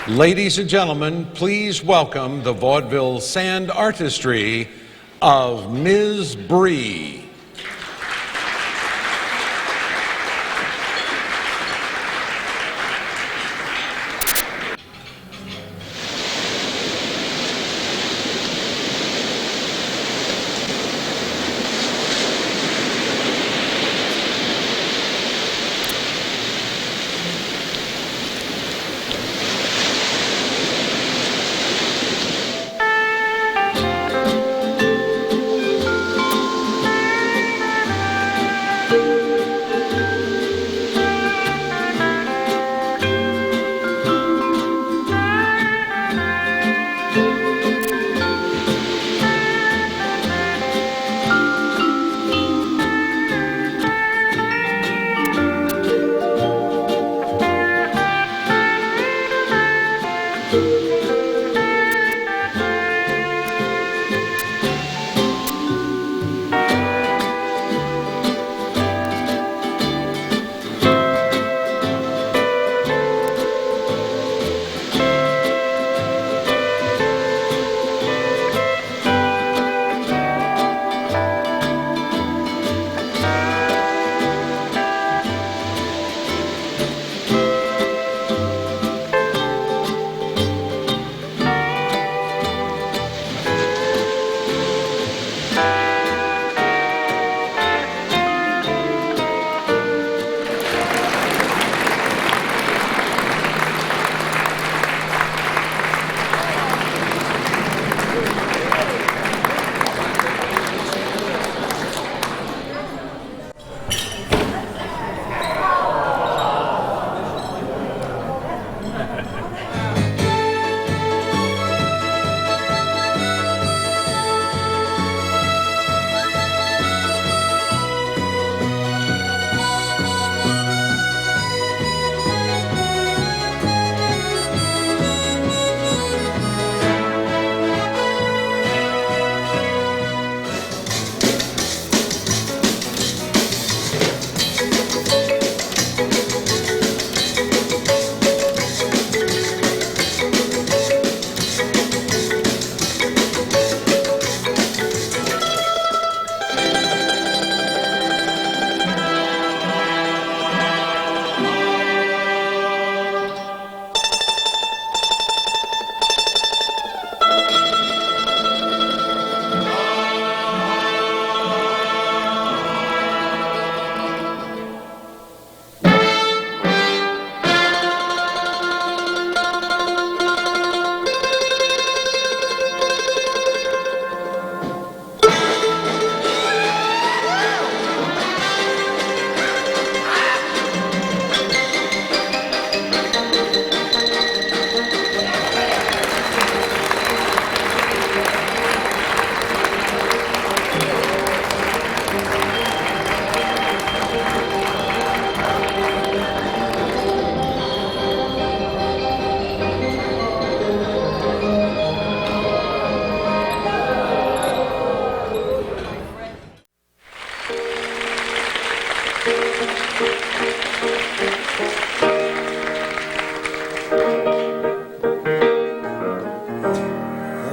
Ladies and gentlemen, please welcome the vaudeville sand artistry of Ms. Bree.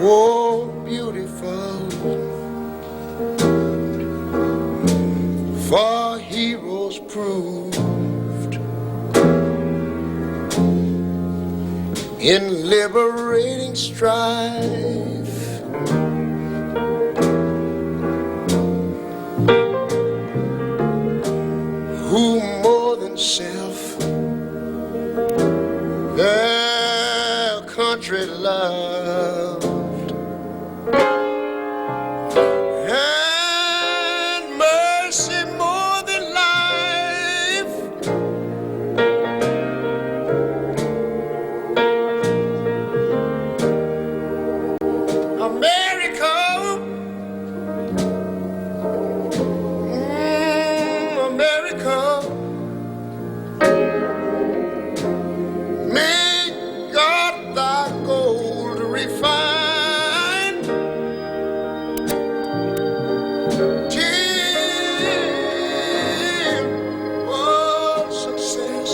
Oh, beautiful, for heroes proved in liberating strife. Who more than self their country loved, and mercy more than life. America, America, make God thy gold refine, till all success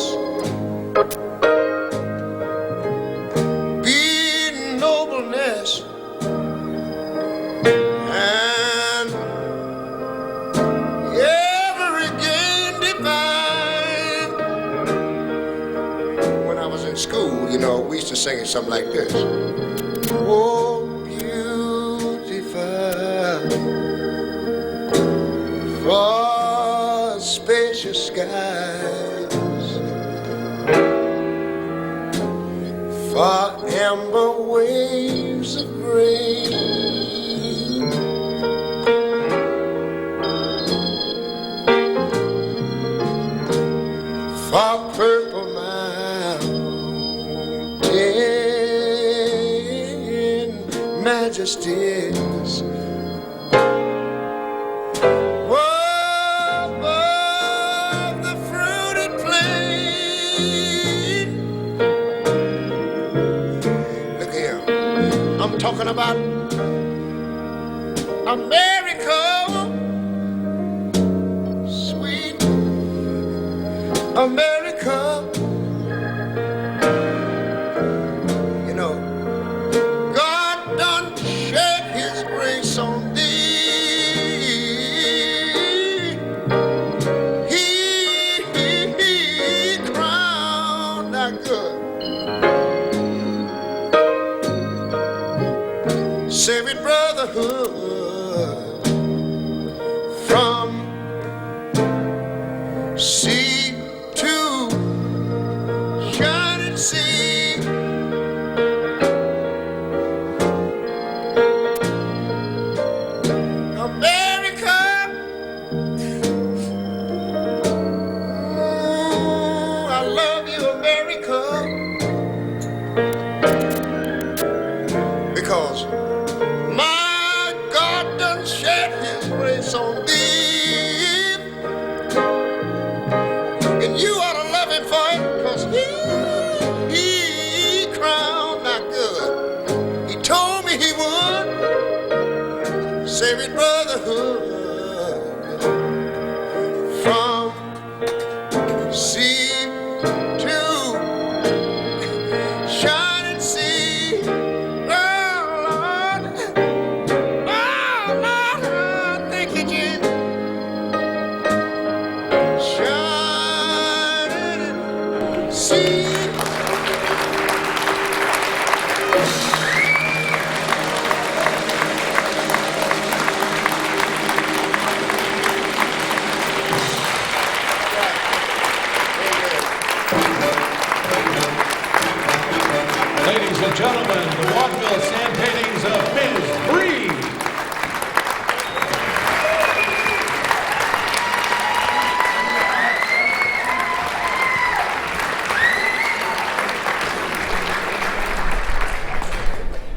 know, we used to sing it something like this. Oh, beautiful for spacious skies, for amber waves of grain, for purple mountain majesties, above the fruited plain. Look here, I'm talking about America, sweet America. You know, God done shed his grace on thee. He crowned thy good, saving brotherhood from sea to shining sea. America, I love you, America, because my God done shed his grace on thee, and you ought to love him for it, because he crowned thy good. He told me he would save his brotherhood from sea to shining sea. Oh, Lord. Oh, Lord. Thank you, Jesus. Shining sea. Ladies and gentlemen, the vaudeville sand paintings of Ms. Bree.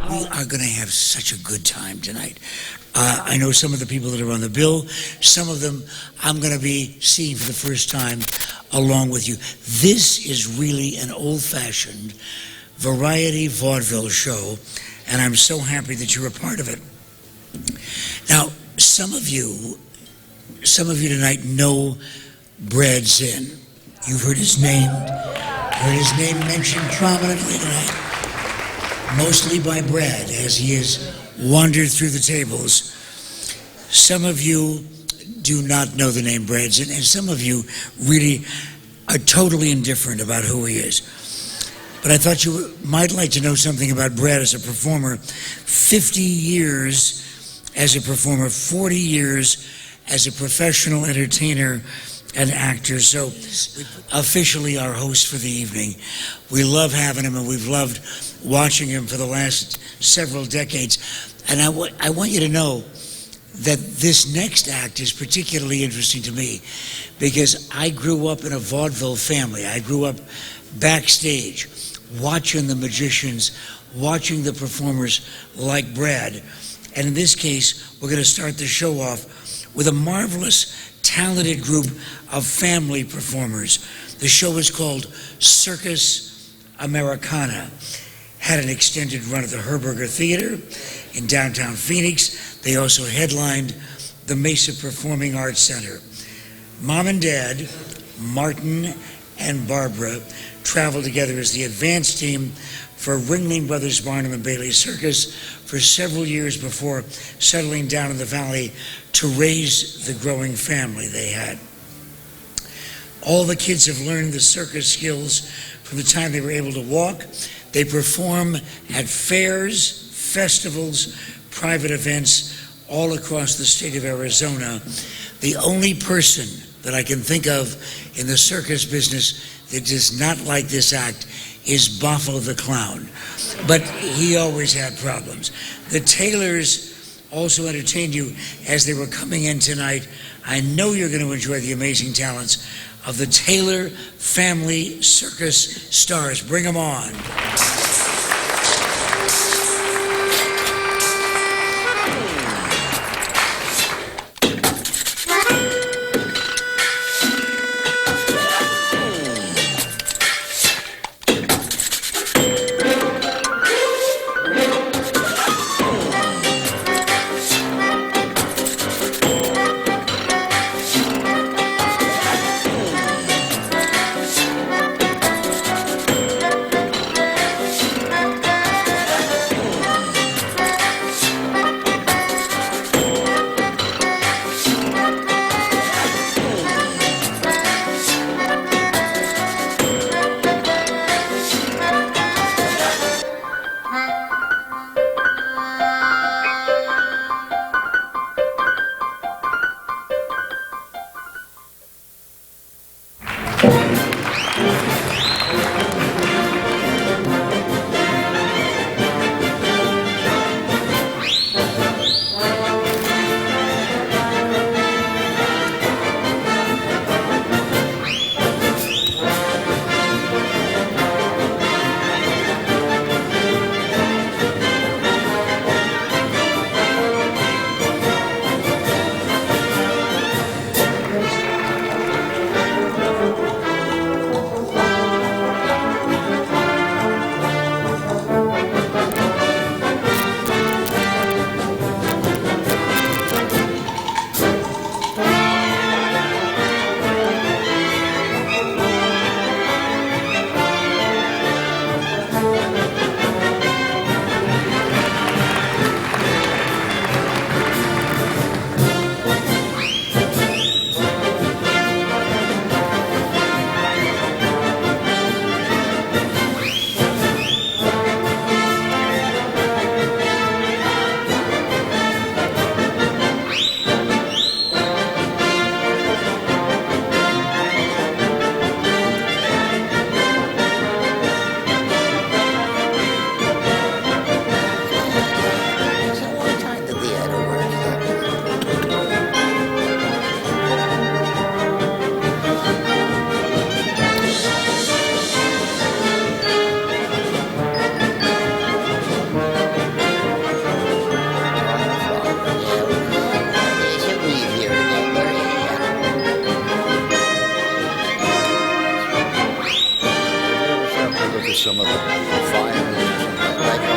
We are going to have such a good time tonight. I know some of the people that are on the bill. Some of them I'm going to be seeing for the first time along with you. This is really an old-fashioned variety vaudeville show, and I'm so happy that you're a part of it. Now, some of you tonight know Brad Zinn. You've heard his name mentioned prominently tonight, mostly by Brad as he has wandered through the tables. Some of you do not know the name Brad Zinn, and some of you really are totally indifferent about who he is. But I thought you might like to know something about Brad as a performer. 50 years as a performer, 40 years as a professional entertainer and actor. So officially our host for the evening. We love having him, and we've loved watching him for the last several decades. And I want you to know that this next act is particularly interesting to me because I grew up in a vaudeville family. I grew up backstage, watching the magicians, watching the performers like Brad. And in this case, we're going to start the show off with a marvelous, talented group of family performers. The show is called Circus Americana. Had an extended run at the Herberger Theater in downtown Phoenix. They also headlined the Mesa Performing Arts Center. Mom and Dad, Martin and Barbara, traveled together as the advance team for Ringling Brothers Barnum and Bailey Circus for several years before settling down in the valley to raise the growing family they had. All the kids have learned the circus skills from the time they were able to walk. They perform at fairs, festivals, private events all across the state of Arizona. The only person that I can think of in the circus business that does not like this act is Boffo the Clown. But he always had problems. The Taylors also entertained you as they were coming in tonight. I know you're going to enjoy the amazing talents of the Taylor Family Circus Stars. Bring them on. Some of the fires like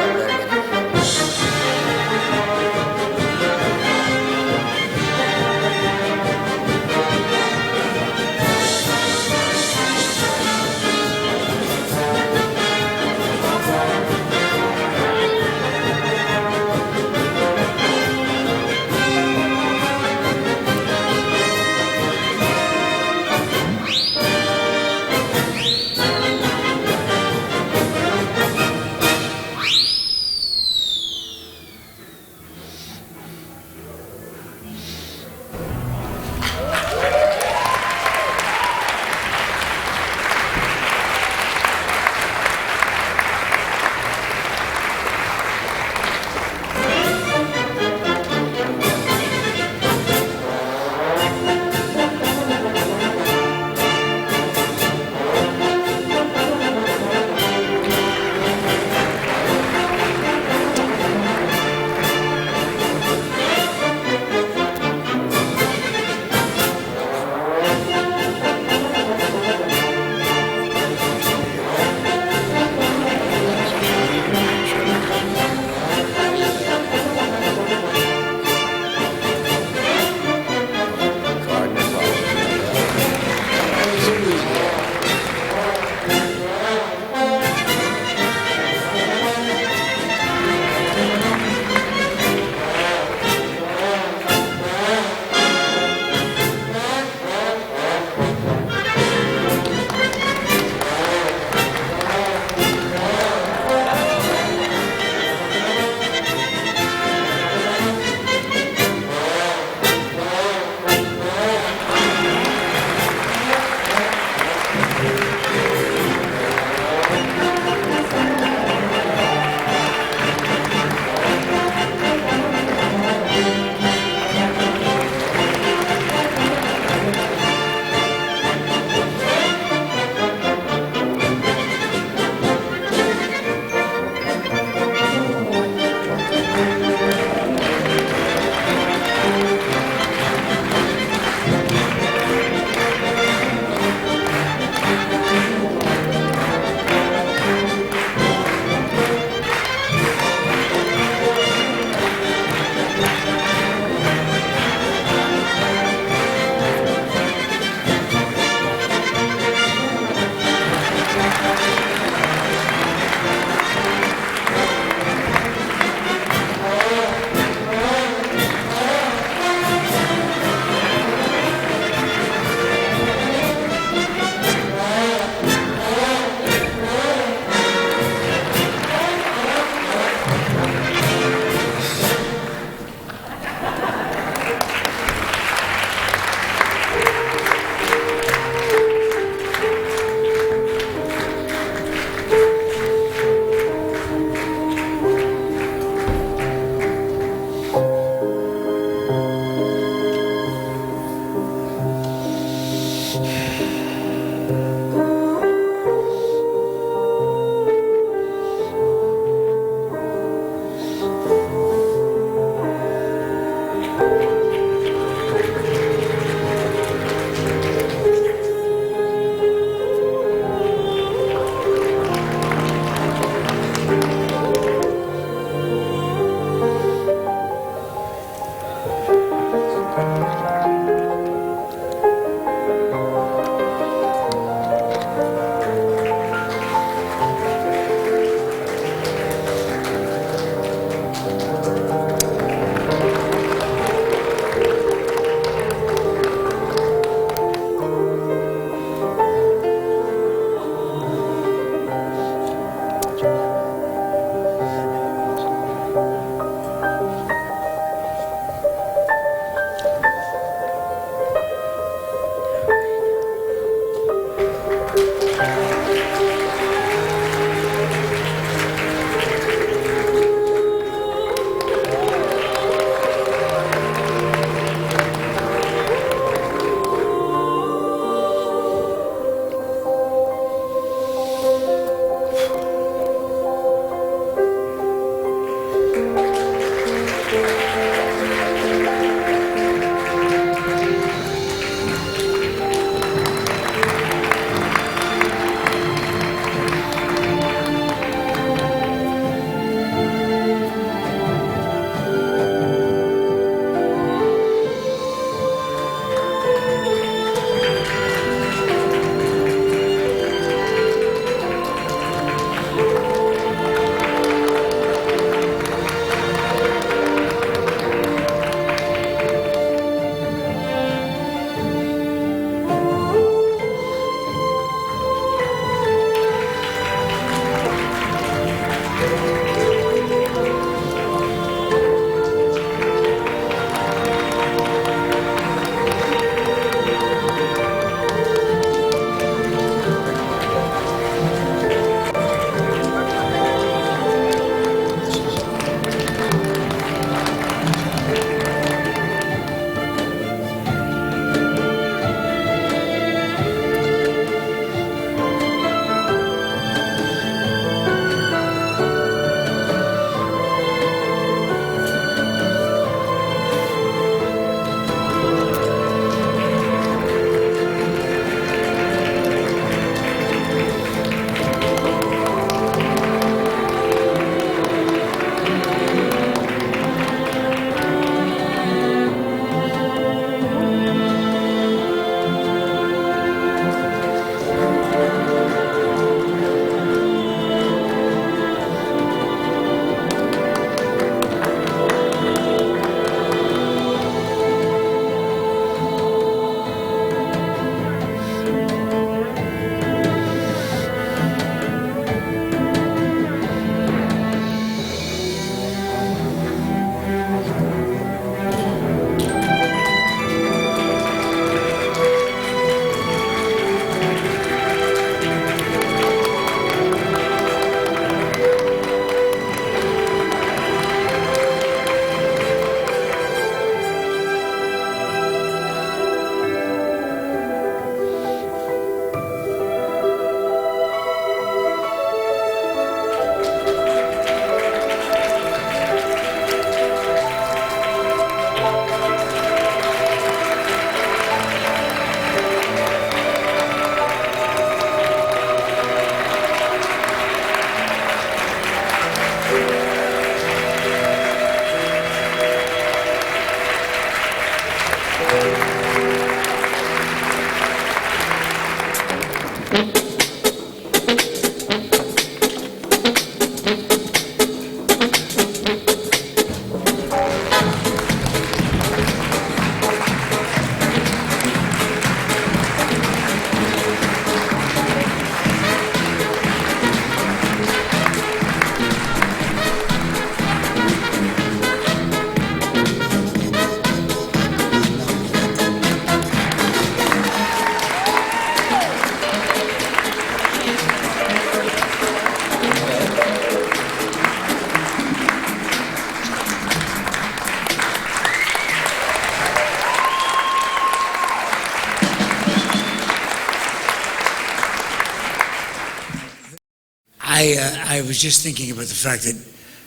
I was just thinking about the fact that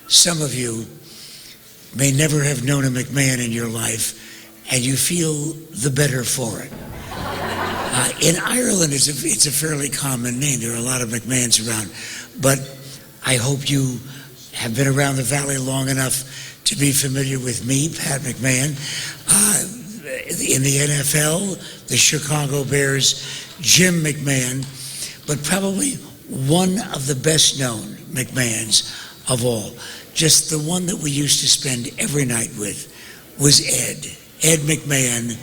some of you may never have known a McMahon in your life, and you feel the better for it. In Ireland, it's a fairly common name. There are a lot of McMahons around. But I hope you have been around the Valley long enough to be familiar with me, Pat McMahon. In the NFL, the Chicago Bears, Jim McMahon, but probably one of the best known McMahons of all. Just the one that we used to spend every night with was Ed. Ed McMahon,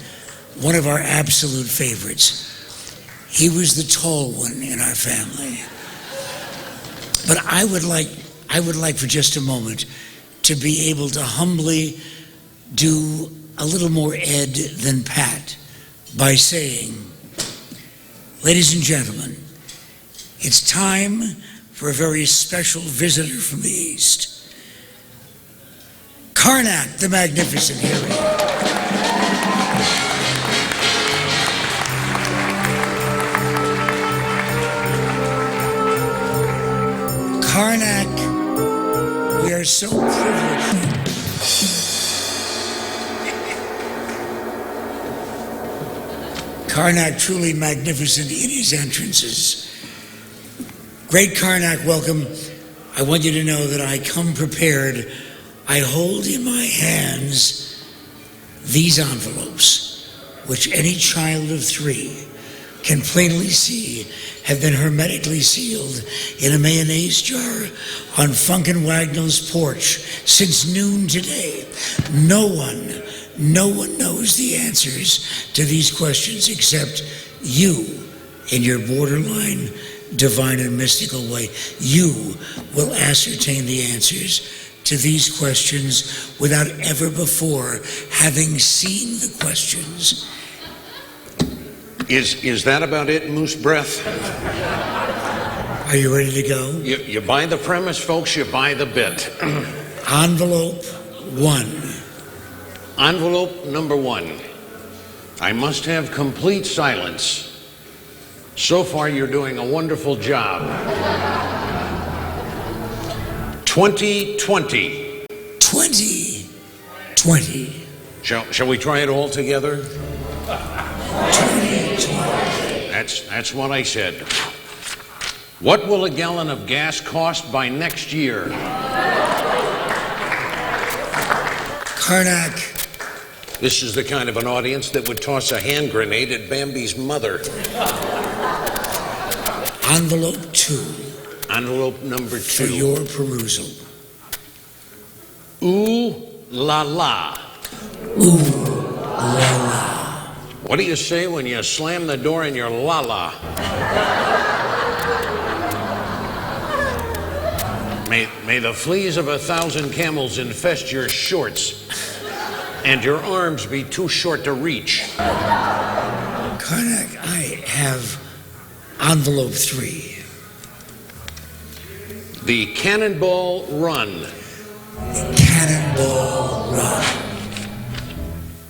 one of our absolute favorites. He was the tall one in our family. But I would like for just a moment to be able to humbly do a little more Ed than Pat by saying, ladies and gentlemen, it's time for a very special visitor from the East. Karnak the Magnificent, here he is. Karnak, we are so privileged. Karnak truly magnificent in his entrances. Great Karnak, welcome. I want you to know that I come prepared. I hold in my hands these envelopes, which any child of 3 can plainly see have been hermetically sealed in a mayonnaise jar on Funkin' Wagnall's porch since noon today. No one knows the answers to these questions except you in your borderline divine and mystical way. You will ascertain the answers to these questions without ever before having seen the questions. Is that about it, Moose Breath? Are you ready to go? You buy the premise, folks, you buy the bit. Envelope 1. Envelope number 1. I must have complete silence. So far, you're doing a wonderful job. 2020. 2020. Shall we try it all together? 2020. That's what I said. What will a gallon of gas cost by next year? Karnak. This is the kind of an audience that would toss a hand grenade at Bambi's mother. Envelope 2. Envelope number 2. For your perusal. Ooh la la. Ooh la la. What do you say when you slam the door in your la la? May the fleas of 1,000 camels infest your shorts and your arms be too short to reach. Karnak, I have envelope 3. The Cannonball Run. Cannonball Run.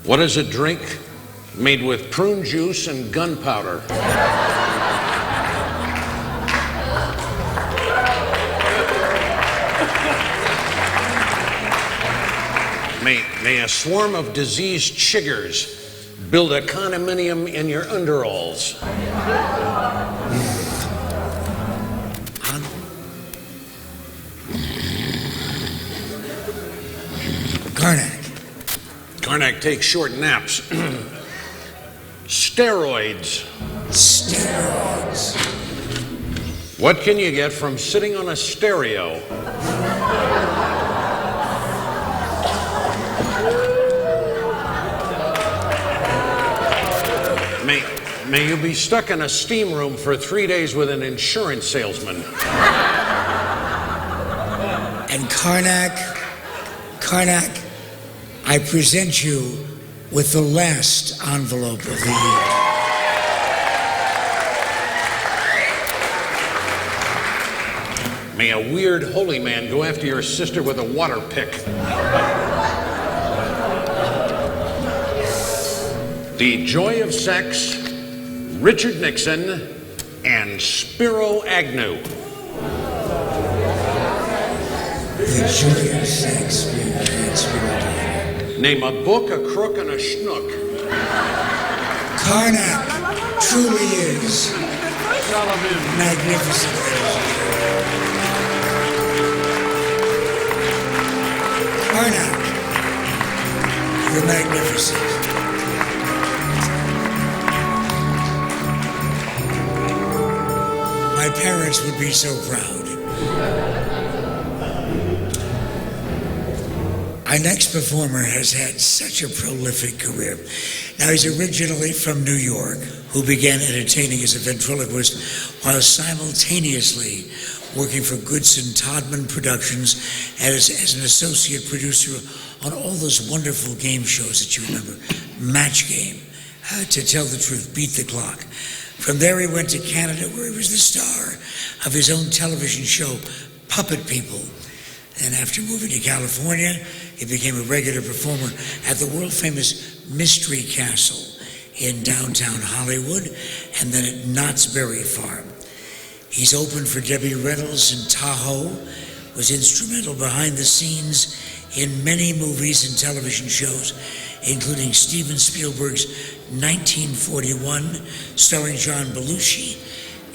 What is a drink made with prune juice and gunpowder? May a swarm of diseased chiggers build a condominium in your underalls. Karnak takes short naps. Steroids. Steroids. What can you get from sitting on a stereo? May you be stuck in a steam room for 3 days with an insurance salesman. And Karnak, I present you with the last envelope of the year. May a weird holy man go after your sister with a water pick. The Joy of Sex, Richard Nixon, and Spiro Agnew. The joy of sex, spirit. Name a book, a crook, and a schnook. Karnak truly is magnificent. Karnak, the magnificent. My parents would be so proud. Our next performer has had such a prolific career. Now, he's originally from New York, who began entertaining as a ventriloquist while simultaneously working for Goodson Todman Productions as an associate producer on all those wonderful game shows that you remember. Match Game, To Tell the Truth, Beat the Clock. From there, he went to Canada, where he was the star of his own television show, Puppet People. And after moving to California, he became a regular performer at the world-famous Mystery Castle in downtown Hollywood, and then at Knott's Berry Farm. He's opened for Debbie Reynolds in Tahoe, was instrumental behind the scenes in many movies and television shows, including Steven Spielberg's 1941, starring John Belushi,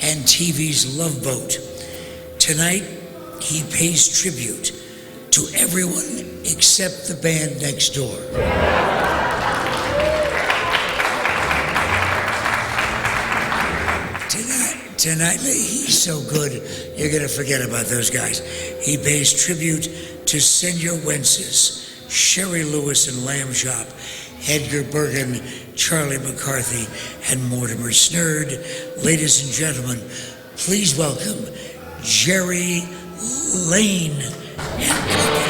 and TV's Love Boat. Tonight, he pays tribute to everyone except the band next door. Tonight, he's so good, you're going to forget about those guys. He pays tribute to Senor Wences, Sherry Lewis and Lamb Chop, Edgar Bergen, Charlie McCarthy, and Mortimer Snerd. Ladies and gentlemen, please welcome Jerry Lane and company.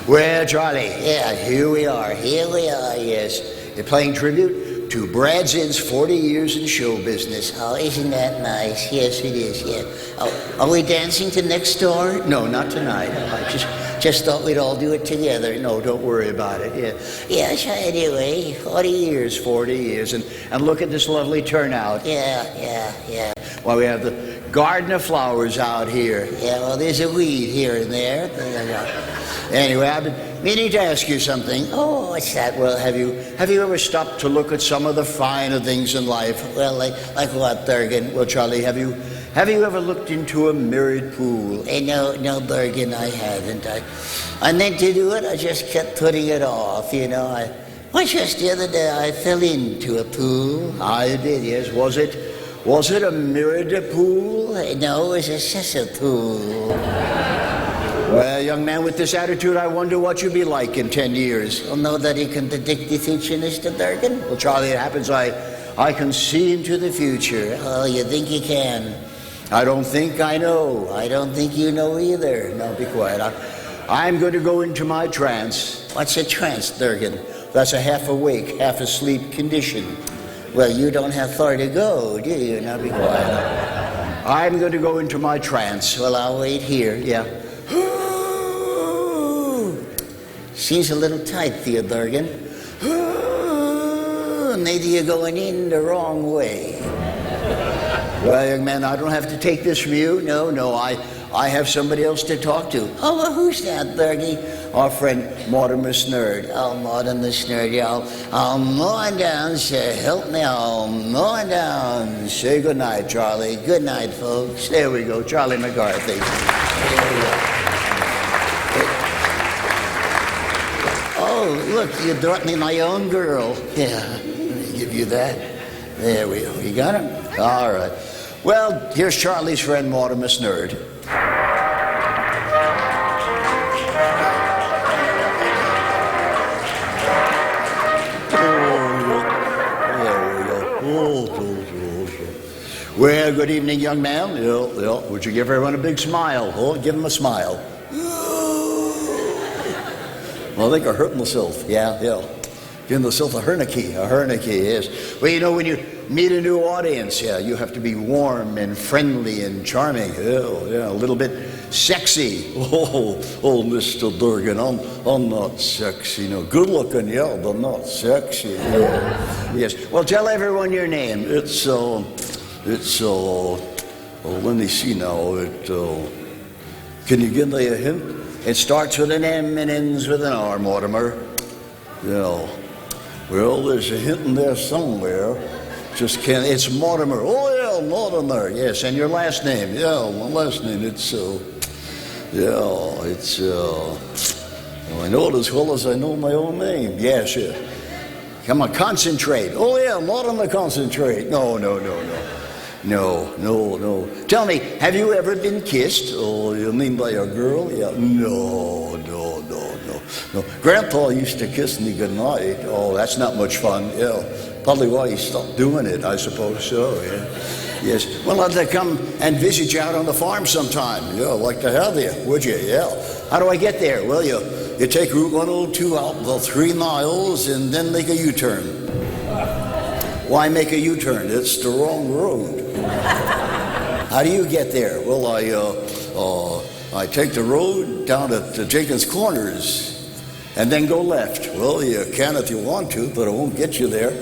Well, Charlie, yeah, here we are, yes. You're playing tribute to Brad Zinn's 40 years in show business. Oh, isn't that nice? Yes, it is, yeah. Oh, are we dancing to Next Door? No, not tonight. I just thought we'd all do it together. No, don't worry about it, yeah. Yeah, so anyway, 40 years, and look at this lovely turnout. Yeah. Well, we have the garden of flowers out here. Yeah, well, there's a weed here and there. Anyway, I've been meaning to ask you something. Oh, what's that? Well, have you ever stopped to look at some of the finer things in life? Well, like what, Thurgan? Well, Charlie, have you ever looked into a mirrored pool? No, Bergen, I haven't. I meant to do it, I just kept putting it off, you know. Just the other day I fell into a pool. I did, yes. Was it a mirrored pool? No, it was a cesspool. Well, young man, with this attitude, I wonder what you'll be like in 10 years. Well, know that he can predict the future, Mr. Durgan? Well, Charlie, it happens I can see into the future. Oh, you think you can? I don't think I know. I don't think you know either. No, be quiet. I'm going to go into my trance. What's a trance, Durgan? That's a half awake, half asleep condition. Well, you don't have far to go, do you? Now be quiet. I'm going to go into my trance. Well, I'll wait here. Yeah. Seems a little tight, Theodorgan. Maybe you're going in the wrong way. Well, young man, I don't have to take this from you. No, I have somebody else to talk to. Oh, well, who's that, Bergie? Our friend Mortimer Snerd. Oh, Mortimer Snerd, yeah. I'll mow on down, sir. Help me, I'll mow on down. Say good night, Charlie. Good night, folks. There we go, Charlie McCarthy. There we go. Oh, look, you brought me my own girl. Yeah, let me give you that. There we go. You got him? All right. Well, here's Charlie's friend Mortimer Snerd. Well, good evening, young man. Would you give everyone a big smile? Oh, give them a smile. Well, I think I hurt myself. Yeah. Give myself a herniae, yes. Well, you know, when meet a new audience. Yeah, you have to be warm and friendly and charming. Yeah, a little bit sexy. Oh, Mr. Durgan, I'm not sexy. No, good looking, yeah, but not sexy. Yeah. Yes. Well, tell everyone your name. It's let me see now. Can you give me a hint? It starts with an M and ends with an R, Mortimer. Yeah. Well, there's a hint in there somewhere. Just can't. It's Mortimer. Oh, yeah, Mortimer. Yes, and your last name. Yeah, my last name. I know it as well as I know my own name. Yes, yeah. Come on, concentrate. Oh, yeah, Mortimer, concentrate. No. No. Tell me, have you ever been kissed? Oh, you mean by a girl? Yeah. No. Grandpa used to kiss me goodnight. Oh, that's not much fun. Yeah. Probably why he stopped doing it, I suppose so, yeah. Yes. Well, I'd like to come and visit you out on the farm sometime. Yeah, I'd like to have you, would you? Yeah. How do I get there? Well, you take Route 102 out about 3 miles and then make a U-turn. Why make a U-turn? It's the wrong road. How do you get there? Well, I take the road down at Jenkins Corners and then go left. Well, you can if you want to, but it won't get you there.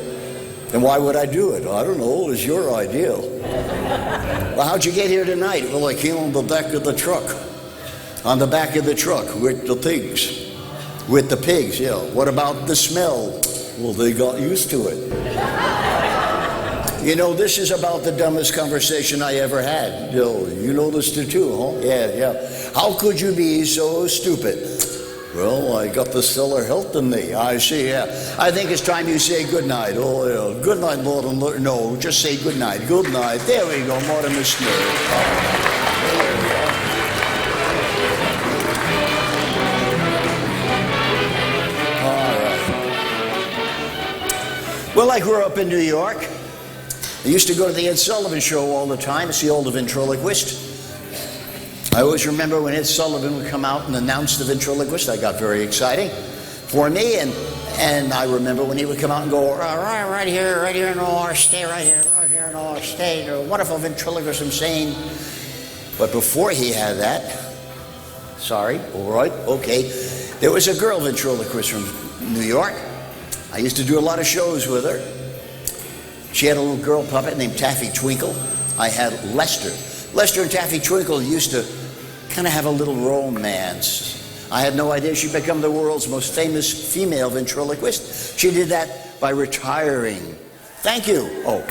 And why would I do it? I don't know. It was your idea. Well, how'd you get here tonight? Well, I came on the back of the truck. On the back of the truck with the pigs. With the pigs, yeah. What about the smell? Well, they got used to it. You know, this is about the dumbest conversation I ever had. You noticed it too, huh? Yeah. How could you be so stupid? Well, I got the stellar health in me. I see, yeah. I think it's time you say goodnight. Oh, yeah. Good night, Mortimer. No, just say goodnight. Good night. There we go, Mortimer Smith. All right. Well, I grew up in New York. I used to go to the Ed Sullivan Show all the time to see all the ventriloquists. I always remember when Ed Sullivan would come out and announce the ventriloquist. That got very exciting for me. And I remember when he would come out and go, right here in our state, right here in our state. A wonderful ventriloquist, I'm saying. But before he had that, sorry, all right, okay, there was a girl ventriloquist from New York. I used to do a lot of shows with her. She had a little girl puppet named Taffy Twinkle. I had Lester. Lester and Taffy Twinkle used to kind of have a little romance. I had no idea she'd become the world's most famous female ventriloquist. She did that by retiring. Thank you. Oh.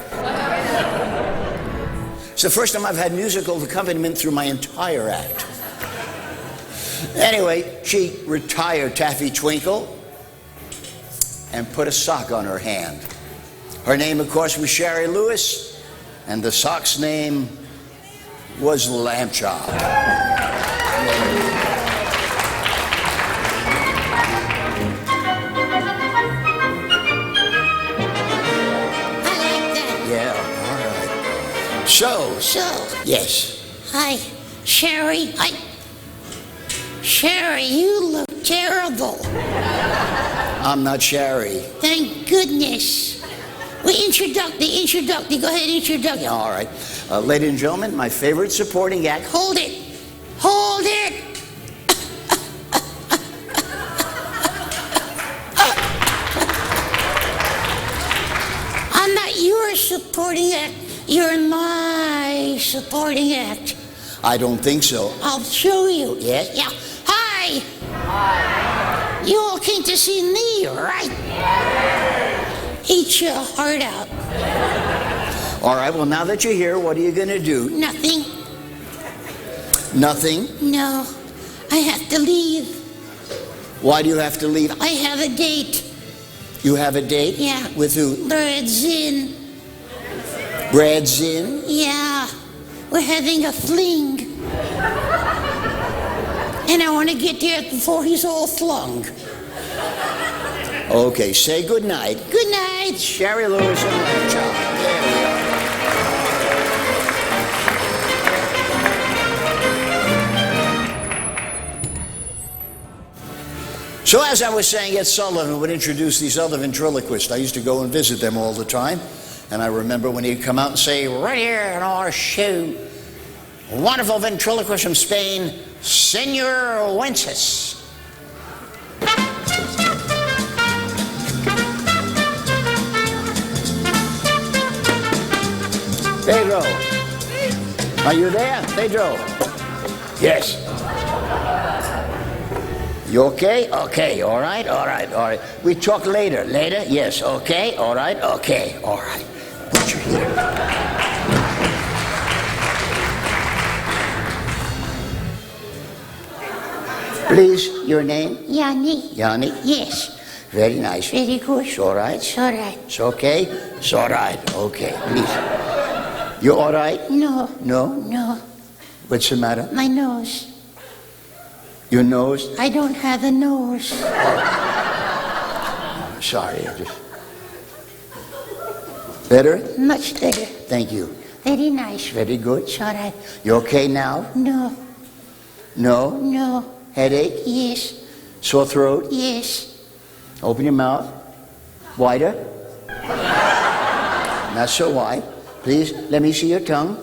It's the first time I've had musical accompaniment through my entire act. Anyway, she retired Taffy Twinkle and put a sock on her hand. Her name, of course, was Sherry Lewis, and the sock's name was Lamb Chop. I like that. Yeah, all right. So, yes. Hi, Sherry. Sherry, you look terrible. I'm not Sherry. Thank goodness. Well, introduct. Go ahead, introduct. All right. Ladies and gentlemen, my favorite supporting act. Hold it. I'm not your supporting act. You're my supporting act. I don't think so. I'll show you. Yes? Yeah. Hi. You all came to see me, right? Eat your heart out. All right, well, now that you're here, what are you going to do? Nothing. Nothing? No. I have to leave. Why do you have to leave? I have a date. You have a date? Yeah. With who? Brad Zinn. Brad Zinn? Yeah. We're having a fling. And I want to get there before he's all flung. Okay, say good night. Good night. Sherry Lewis and Lamb Chop. There we are. So as I was saying, Ed Sullivan would introduce these other ventriloquists. I used to go and visit them all the time. And I remember when he'd come out and say, Right here in our show, wonderful ventriloquist from Spain, Senor Wences. Pedro, are you there? Pedro? Yes. You okay? Okay, all right, all right, all right. We talk later. Later? Yes, okay, all right, okay, all right. Put your here. Please, your name? Yanni. Yanni? Yes. Very nice. Very good. It's all right? It's all right. It's okay? It's all right. Okay, please. You all right? No. No? No. What's the matter? My nose. Your nose? I don't have a nose. Sorry. Better? Much better. Thank you. Very nice. Very good. It's all right. You okay now? No. No? No. Headache? Yes. Sore throat? Yes. Open your mouth. Wider? Not so wide. Please, let me see your tongue.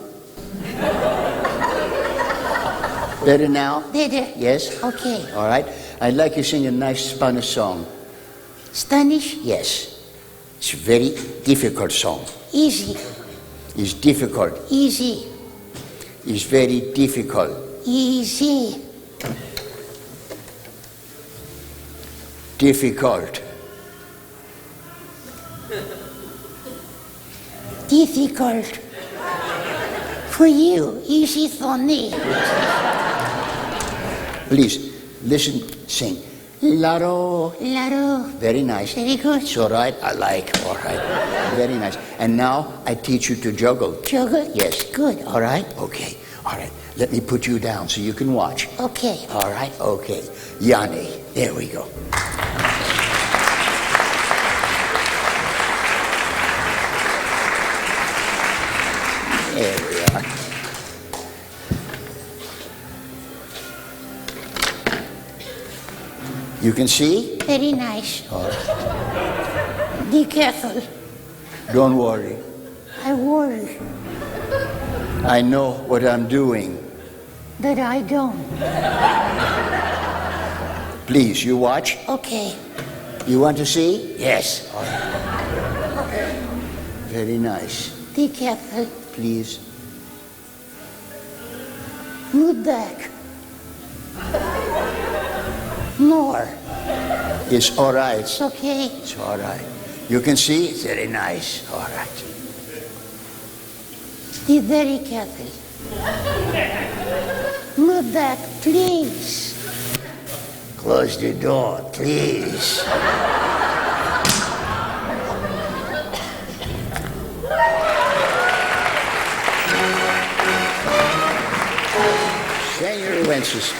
Better now? Better. Yes? Okay. All right. I'd like you to sing a nice Spanish song. Spanish? Yes. It's a very difficult song. Easy. It's difficult. Easy. It's very difficult. Easy. Difficult. Difficult. For you. Easy for me. Please, listen, sing. Laro. Laro. Very nice. Very good. It's all right. I like. All right. Very nice. And now I teach you to juggle. Juggle? Yes. Good. All right? Okay. All right. Let me put you down so you can watch. Okay. All right? Okay. Yanni. There we go. There we are. You can see? Very nice. All right. Be careful. Don't worry. I worry, I know what I'm doing. but I don't. Please, you watch. Okay. You want to see? Yes. All right. Very nice. Be careful. Please. Move back. More. It's all right. It's okay. It's all right. You can see? It's very nice. All right. Be very careful. Move back, please. Close the door, please. Senor Wences.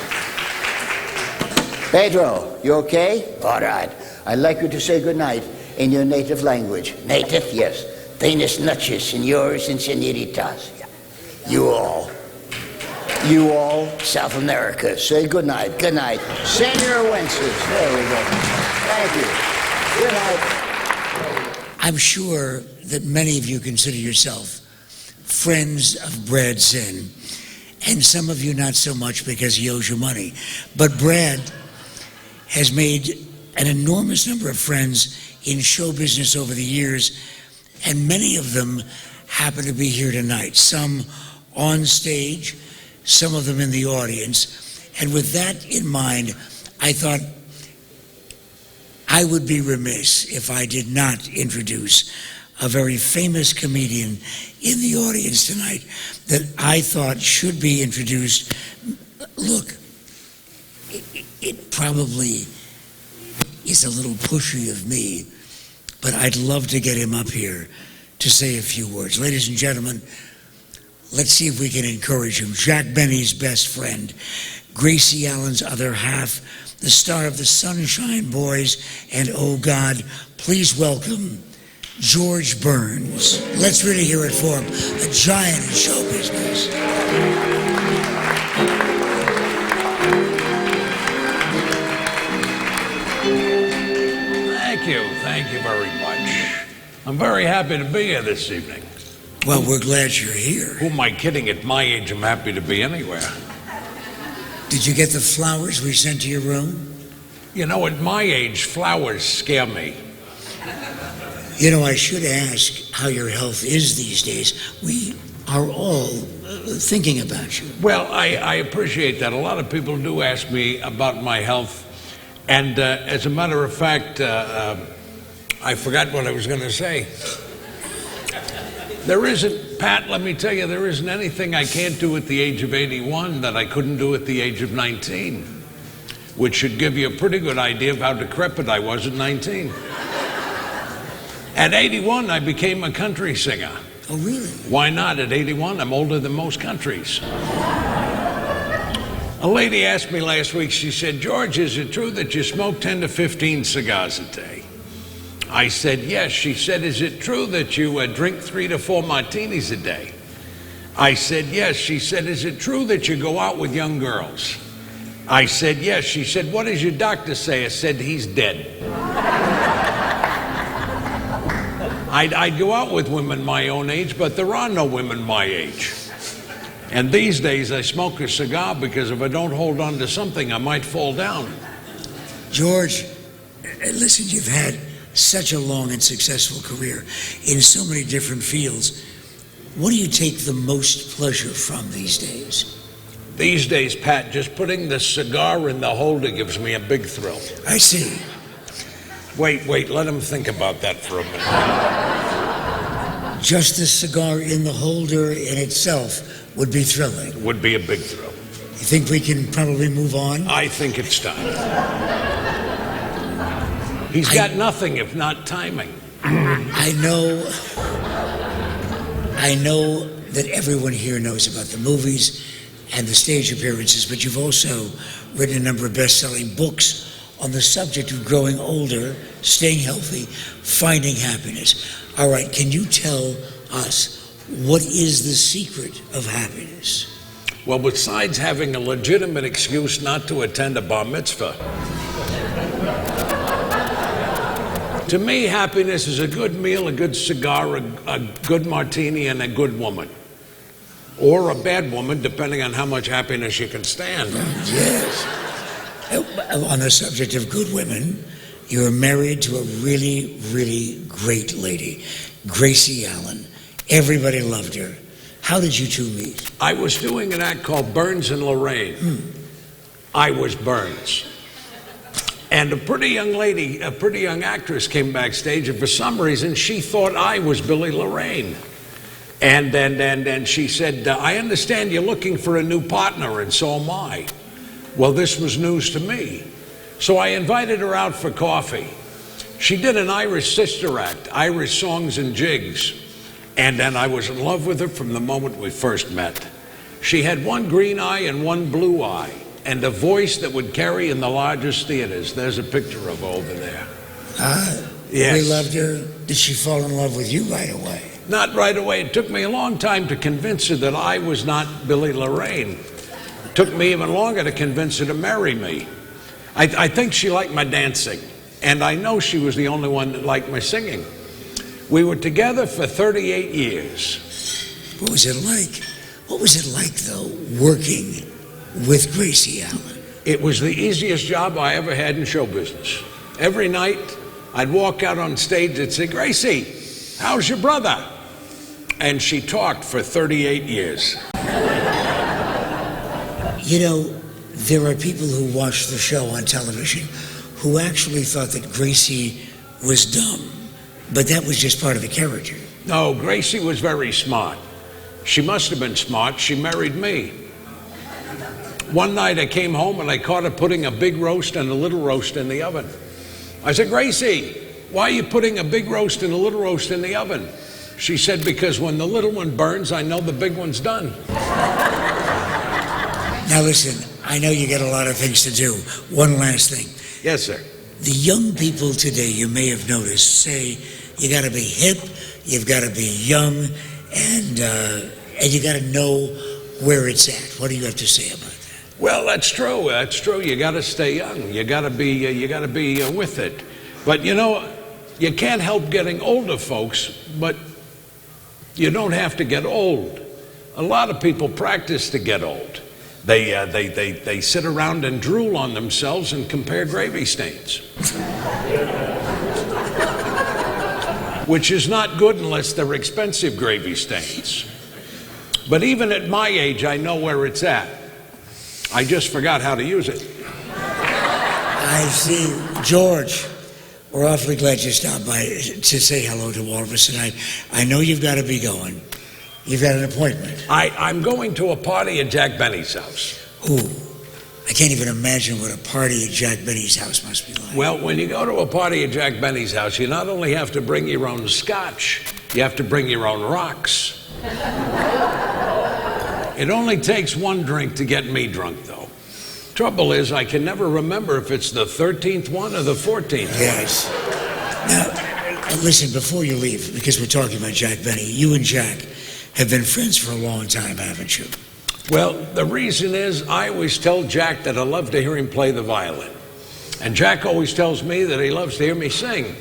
Pedro, you okay? All right. I'd like you to say goodnight in your native language. Native? Yes. Buenas noches, senores and senoritas. You all, South America, say goodnight. Good night. Senor Wences. There we go. Thank you. Good night. I'm sure that many of you consider yourself friends of Brad Zinn, and some of you not so much because he owes you money. But Brad has made an enormous number of friends in show business over the years, and many of them happen to be here tonight. Some on stage, some of them in the audience. And with that in mind, I thought I would be remiss if I did not introduce a very famous comedian in the audience tonight that I thought should be introduced. Look, it probably is a little pushy of me, but I'd love to get him up here to say a few words. Ladies and gentlemen, let's see if we can encourage him. Jack Benny's best friend, Gracie Allen's other half, the star of the Sunshine Boys, and oh God, please welcome George Burns. Let's really hear it for him, a giant in show business. Thank you very much. I'm very happy to be here this evening. Well, we're glad you're here. Who am I kidding? At my age, I'm happy to be anywhere. Did you get the flowers we sent to your room? You know, at my age, flowers scare me. You know, I should ask how your health is these days. We are all thinking about you. Well, I appreciate that. A lot of people do ask me about my health. And as a matter of fact, I forgot what I was going to say. There isn't, Pat, let me tell you, there isn't anything I can't do at the age of 81 that I couldn't do at the age of 19, which should give you a pretty good idea of how decrepit I was at 19. At 81, I became a country singer. Oh, really? Why not? At 81, I'm older than most countries. A lady asked me last week, she said, George, is it true that you smoke 10 to 15 cigars a day? I said, yes. She said, is it true that you drink 3 to 4 martinis a day? I said, yes. She said, is it true that you go out with young girls? I said, yes. She said, what does your doctor say? I said, he's dead. I'd go out with women my own age, but there are no women my age. And these days I smoke a cigar because if I don't hold on to something, I might fall down. George, listen, you've had such a long and successful career in so many different fields. What do you take the most pleasure from these days? These days, Pat, just putting the cigar in the holder gives me a big thrill. I see. Wait, let him think about that for a minute. Just the cigar in the holder in itself would be thrilling. Would be a big thrill. You think we can probably move on? I think it's time. He's got nothing if not timing. I know that everyone here knows about the movies and the stage appearances, but you've also written a number of best-selling books on the subject of growing older, staying healthy, finding happiness. All right, can you tell us what is the secret of happiness? Well, besides having a legitimate excuse not to attend a bar mitzvah, to me, happiness is a good meal, a good cigar, a good martini, and a good woman. Or a bad woman, depending on how much happiness you can stand. Yes. On the subject of good women, you're married to a really, really great lady, Gracie Allen. Everybody loved her. How did you two meet? I was doing an act called Burns and Lorraine. I was Burns. And a pretty young lady, a pretty young actress came backstage, and for some reason she thought I was Billy Lorraine. And she said, I understand you're looking for a new partner, and so am I. Well, this was news to me. So I invited her out for coffee. She did an Irish sister act, Irish songs and jigs. And then I was in love with her from the moment we first met. She had one green eye and one blue eye, and a voice that would carry in the largest theaters. There's a picture of her over there. Yes. We loved her. Did she fall in love with you right away? Not right away. It took me a long time to convince her that I was not Billy Lorraine. It took me even longer to convince her to marry me. I think she liked my dancing, and I know she was the only one that liked my singing. We were together for 38 years. What was it like? What was it like, though, working with Gracie Allen? It was the easiest job I ever had in show business. Every night, I'd walk out on stage and say, Gracie, how's your brother? And she talked for 38 years. You know, there are people who watch the show on television who actually thought that Gracie was dumb, but that was just part of the character. No, Gracie was very smart. She must have been smart. She married me. One night I came home and I caught her putting a big roast and a little roast in the oven. I said, Gracie, why are you putting a big roast and a little roast in the oven? She said, because when the little one burns, I know the big one's done. Now listen, I know you got a lot of things to do. One last thing. Yes, sir. The young people today, you may have noticed, say you got to be hip, you've got to be young, and you got to know where it's at. What do you have to say about that? Well, that's true. That's true. You got to stay young. You got to be with it. But you know, you can't help getting older, folks, but you don't have to get old. A lot of people practice to get old. They sit around and drool on themselves and compare gravy stains. Which is not good unless they're expensive gravy stains. But even at my age, I know where it's at. I just forgot how to use it. I see. George, we're awfully glad you stopped by to say hello to all of us tonight. I know you've got to be going. You've got an appointment. I'm going to a party at Jack Benny's house. Ooh, I can't even imagine what a party at Jack Benny's house must be like. Well, when you go to a party at Jack Benny's house, you not only have to bring your own scotch, you have to bring your own rocks. It only takes one drink to get me drunk, though. Trouble is, I can never remember if it's the 13th one or the 14th Yes. Now, listen, before you leave, because we're talking about Jack Benny, you and Jack have been friends for a long time, haven't you? Well, the reason is I always tell Jack that I love to hear him play the violin. And Jack always tells me that he loves to hear me sing.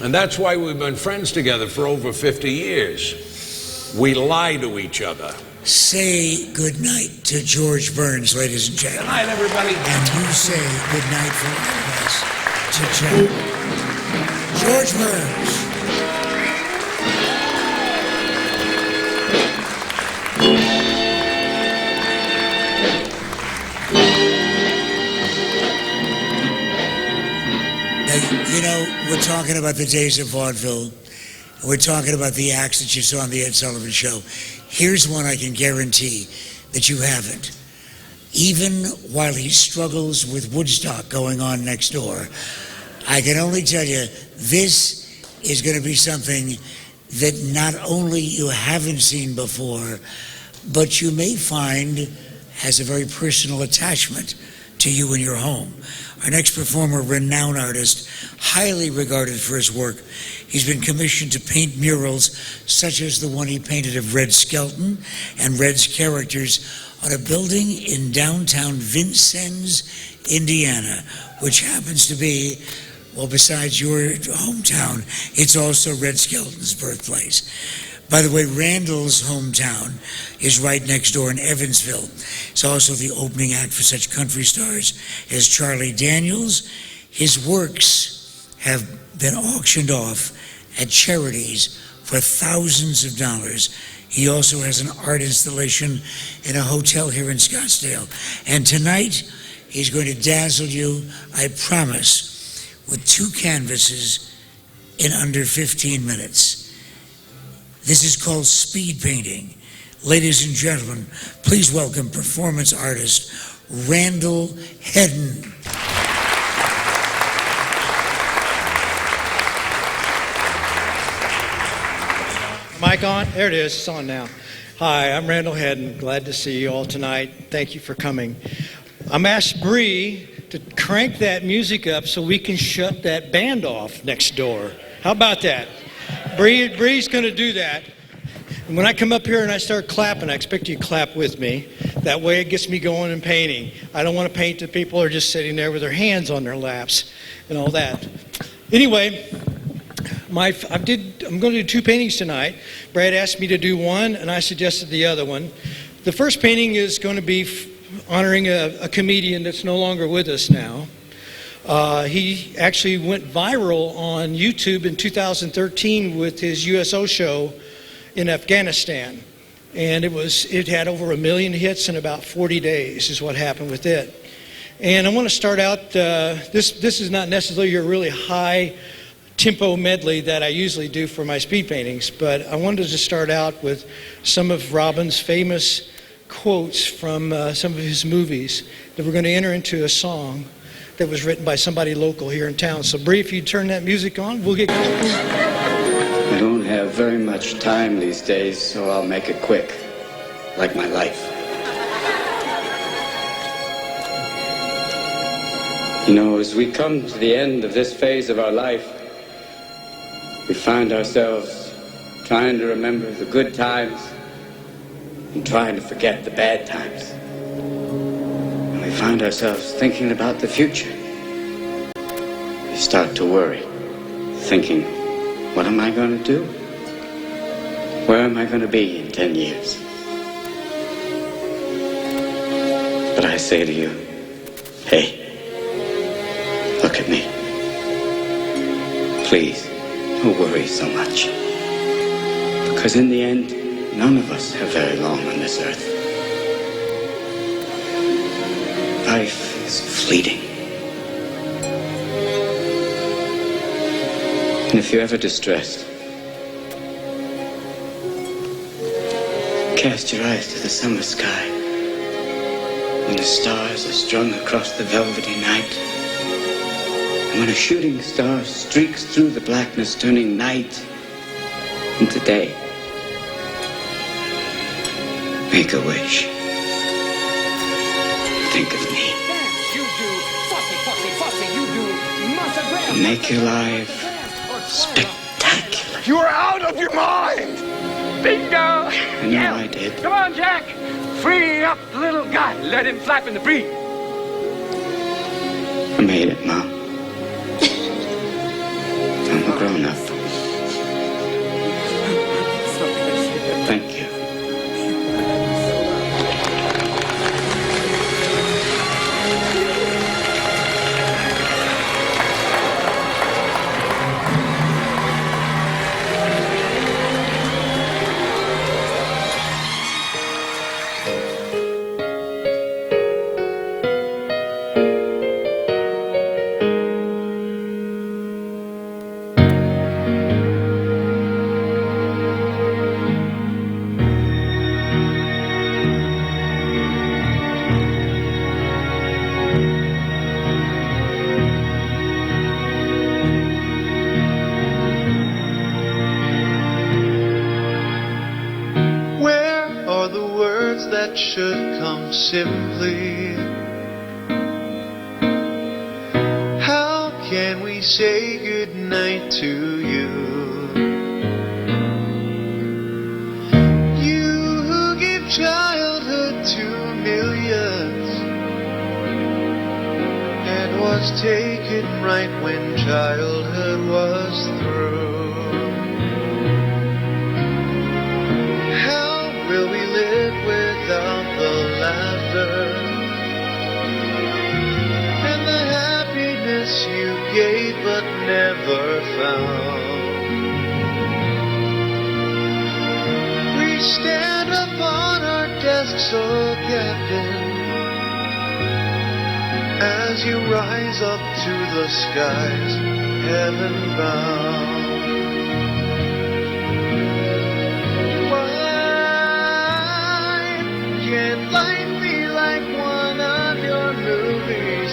And that's why we've been friends together for over 50 years. We lie to each other. Say good night to George Burns, ladies and gentlemen. Good night, everybody. And you say good night for all of us to Jack. George Burns. Now, you know, we're talking about the days of vaudeville. We're talking about the acts that you saw on the Ed Sullivan Show. Here's one I can guarantee that you haven't. Even while he struggles with Woodstock going on next door, I can only tell you this is going to be something that not only you haven't seen before, but you may find has a very personal attachment to you and your home. Our next performer, renowned artist, highly regarded for his work. He's been commissioned to paint murals such as the one he painted of Red Skelton and Red's characters on a building in downtown Vincennes, Indiana, which happens to be, well, besides your hometown, it's also Red Skelton's birthplace. By the way, Randall's hometown is right next door in Evansville. It's also the opening act for such country stars as Charlie Daniels. His works have been auctioned off at charities for thousands of dollars. He also has an art installation in a hotel here in Scottsdale. And tonight, he's going to dazzle you, I promise, with 2 canvases in under 15 minutes. This is called speed painting. Ladies and gentlemen, please welcome performance artist Randall Hedden. Mic on? There it is. It's on now. Hi, I'm Randall Hedden. Glad to see you all tonight. Thank you for coming. I'm asked Bree to crank that music up so we can shut that band off next door. How about that? Bree's going to do that. And when I come up here and I start clapping, I expect you to clap with me. That way it gets me going and painting. I don't want to paint that people are just sitting there with their hands on their laps and all that. Anyway, I'm going to do 2 paintings tonight. Brad asked me to do one, and I suggested the other one. The first painting is going to be honoring a comedian that's no longer with us now. He actually went viral on YouTube in 2013 with his USO show in Afghanistan. And it had over 1 million hits in about 40 days is what happened with it. And I want to start out, this is not necessarily a really high tempo medley that I usually do for my speed paintings, but I wanted to start out with some of Robin's famous quotes from some of his movies that we're going to enter into a song that was written by somebody local here in town. So Bree, if you turn that music on, we'll get going. I don't have very much time these days, so I'll make it quick, like my life. You know, as we come to the end of this phase of our life, we find ourselves trying to remember the good times and trying to forget the bad times. And we find ourselves thinking about the future. We start to worry. thinking, what am I going to do? Where am I going to be in 10 years? But I say to you, hey, look at me. Please, don't worry so much. Because in the end, none of us have very long on this earth. Life is fleeting. And if you're ever distressed, cast your eyes to the summer sky when the stars are strung across the velvety night, and when a shooting star streaks through the blackness, turning night into day. Make a wish. Think of me. Dance, you do. Fussy, fussy, fussy, you do. Massacre. Make your life spectacular. You are out of your mind! Bingo! I know I did. Come on, Jack! Free up the little guy. Let him flap in the breeze. I made it, Mom. I'm a grown-up. Thank you. That should come simply. How can we say goodnight to you? You who give childhood to millions and was taken right when childhood was through. How will we live without the laughter and the happiness you gave but never found? We stand upon our desks, oh Captain, as you rise up to the skies, heaven bound. Can't life be like one of your movies?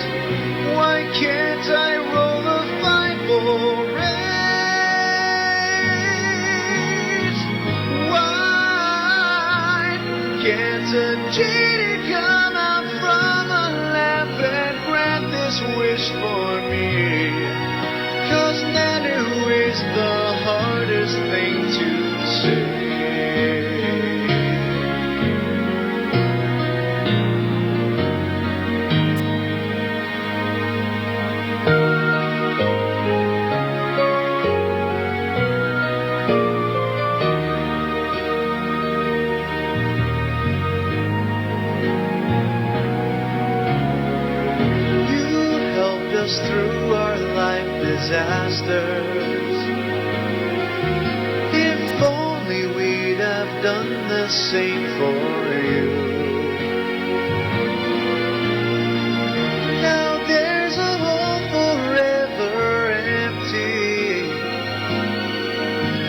Why can't I roll a 5-ball race? Why can't a genie come out from a lamp and grant this wish for me? 'Cause Nanu is the hardest thing to say. Through our life disasters. If only we'd have done the same for you. Now there's a hole forever empty,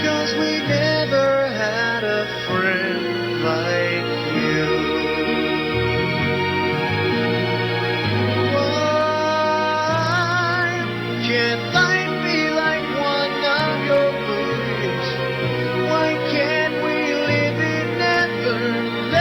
'cause we never had a friend like you. Can't life be like one of your movies? Why can't we live in Neverland?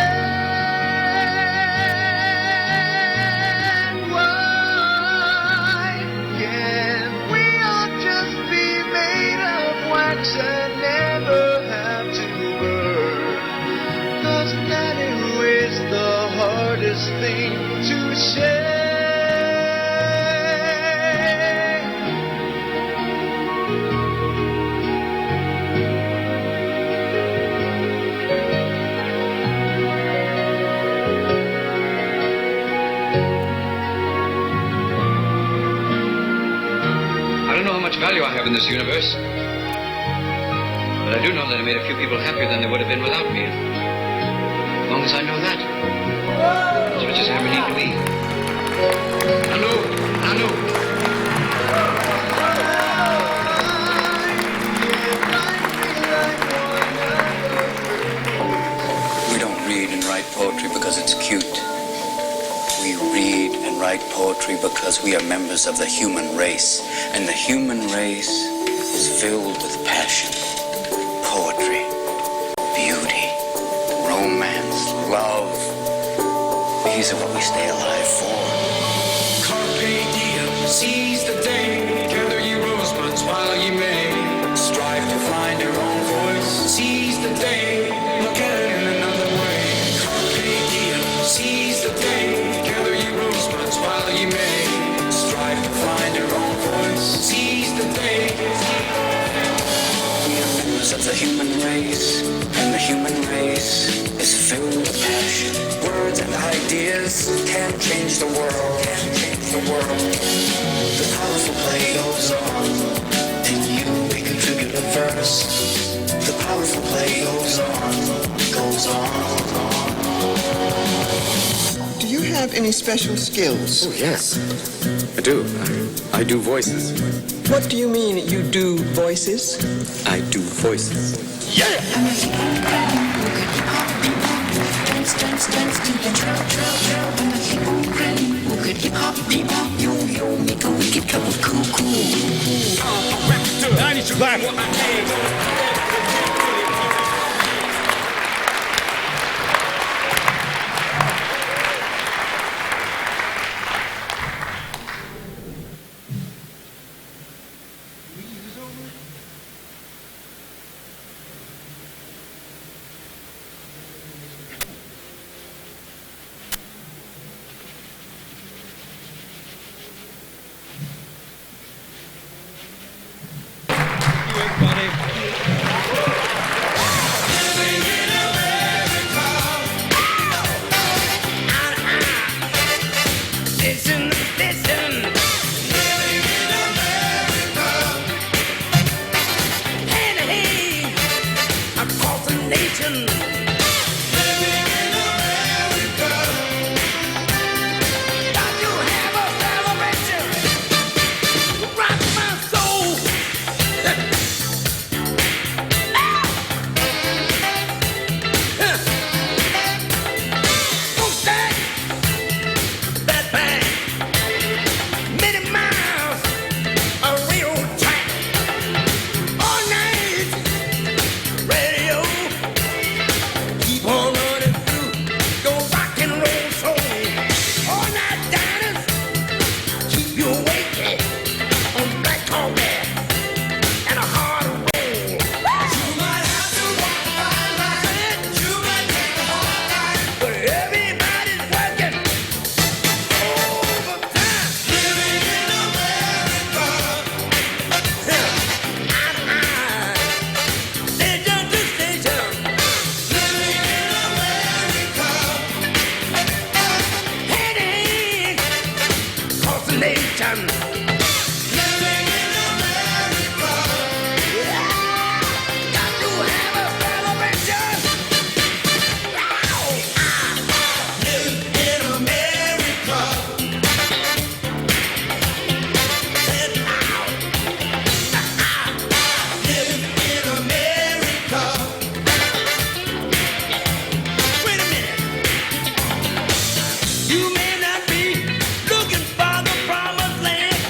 much value I have in this universe. But I do know that I made a few people happier than they would have been without me. As long as I know that, as much as I ever need to be. I know. We don't read and write poetry because it's cute. We read and write poetry because we are members of the human race. And the human race is filled with passion, poetry, beauty, romance, love. These are what we stay alive for. Carpe diem, seize the day, gather ye rosebuds while ye may. Strive to find your own voice, seize the day, look at it in another way. Carpe diem, seize the day, gather ye rosebuds while ye may. Strive to find your own voice, seize the day. We are members of the human race, and the human race is filled with passion. Words and ideas can change the world, The powerful play goes on, and you may contribute a verse. The powerful play goes on. Do you have any special skills? Oh, yes, I do. I do voices. What do you mean you do voices? I do voices. Yeah! Dance to the trap. I'm a hip-hop, yo, make a wicked cup of cool. I need to clap. You may not be looking for the promised land.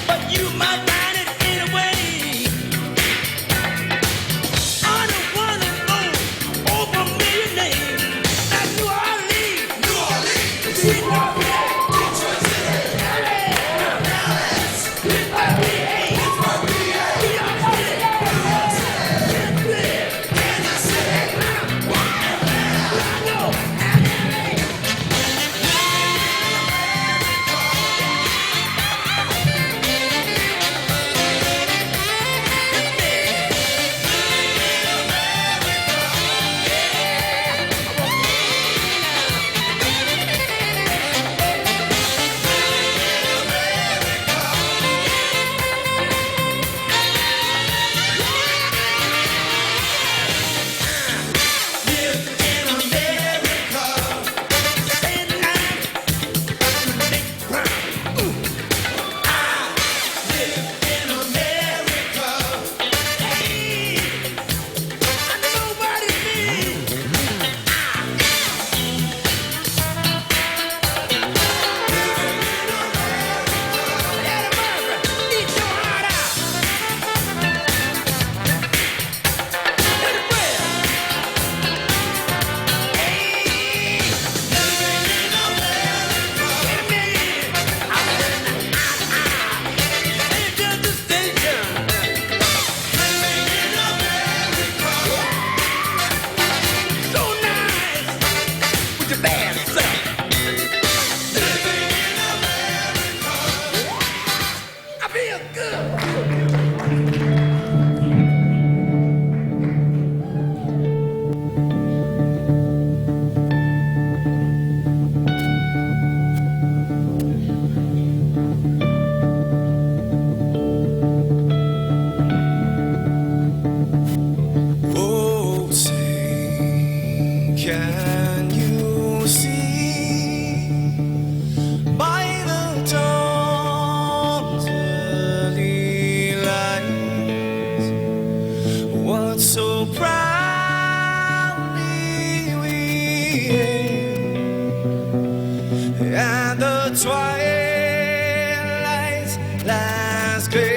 lies gleaming,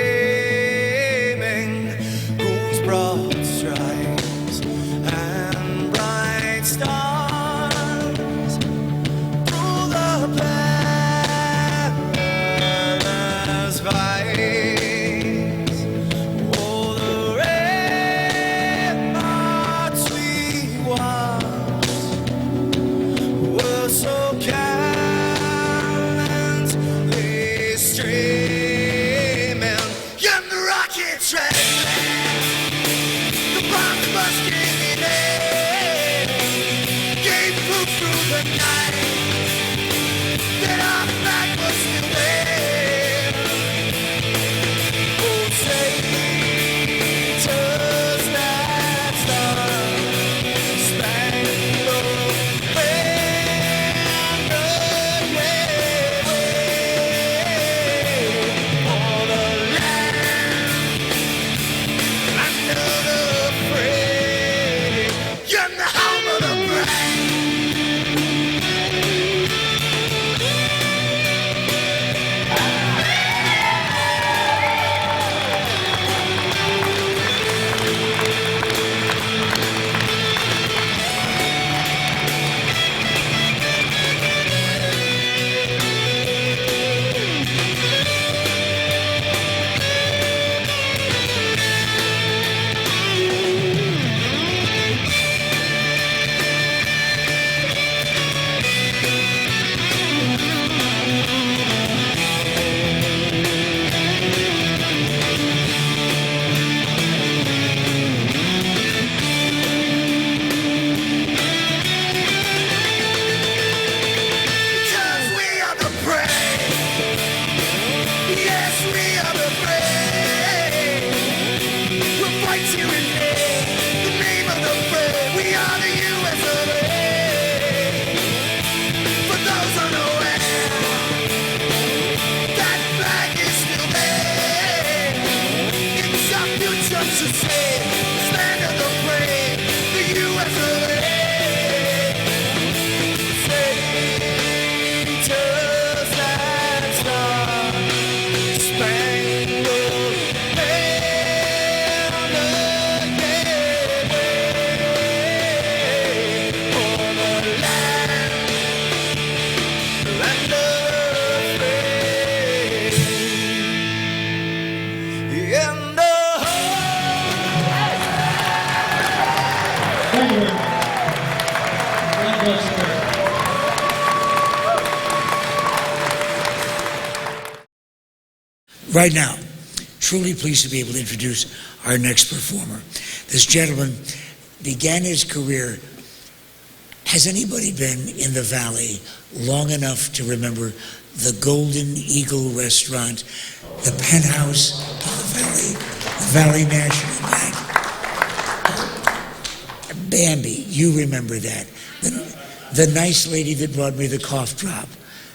whose broad stripes and bright stars through the perilous fights. Oh, the ramparts we watched were so gallantly streaming, and the rockets rattling, the bombs busting in air, gave proof through the night that our flag was still there. Oh, Satan's that star-spangled banner, yeah, for the land under the free, and the home of the brave. Because we are the brave. Yes, we are the brave. We'll fight you in the name of the brave. We are the US of A. For those unaware, that flag is still there. It's our future to save. Stand of the brave, the US of A. Satan's that star-spangled banner, yeah, for the land under the free, and the Right now, truly pleased to be able to introduce our next performer. This gentleman began his career. Has anybody been in the Valley long enough to remember the Golden Eagle restaurant, the penthouse of the Valley National Bank? Bambi, you remember that. The nice lady that brought me the cough drop.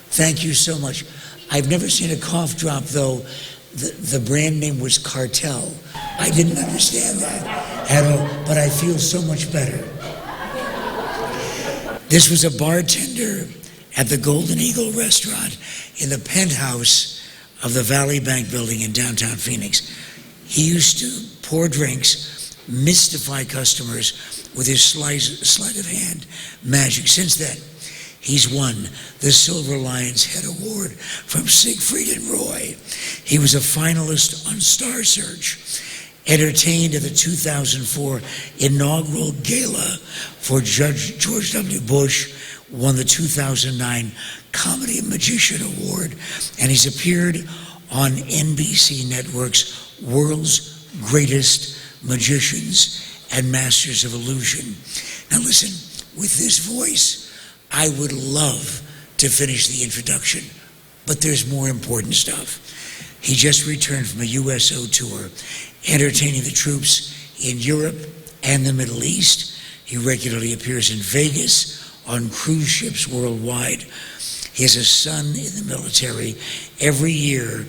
Thank you so much. I've never seen a cough drop, though. The brand name was Cartel. I didn't understand that at all, but I feel so much better. This was a bartender at the Golden Eagle restaurant in the penthouse of the Valley Bank building in downtown Phoenix. He used to pour drinks, mystify customers with his sleight of hand magic. Since then, he's won the Silver Lion's Head Award from Siegfried and Roy. He was a finalist on Star Search, entertained at the 2004 inaugural gala for Judge George W. Bush, won the 2009 Comedy Magician Award, and he's appeared on NBC Network's World's Greatest Magicians and Masters of Illusion. Now listen, with this voice, I would love to finish the introduction, but there's more important stuff. He just returned from a USO tour, entertaining the troops in Europe and the Middle East. He regularly appears in Vegas on cruise ships worldwide. He has a son in the military. Every year,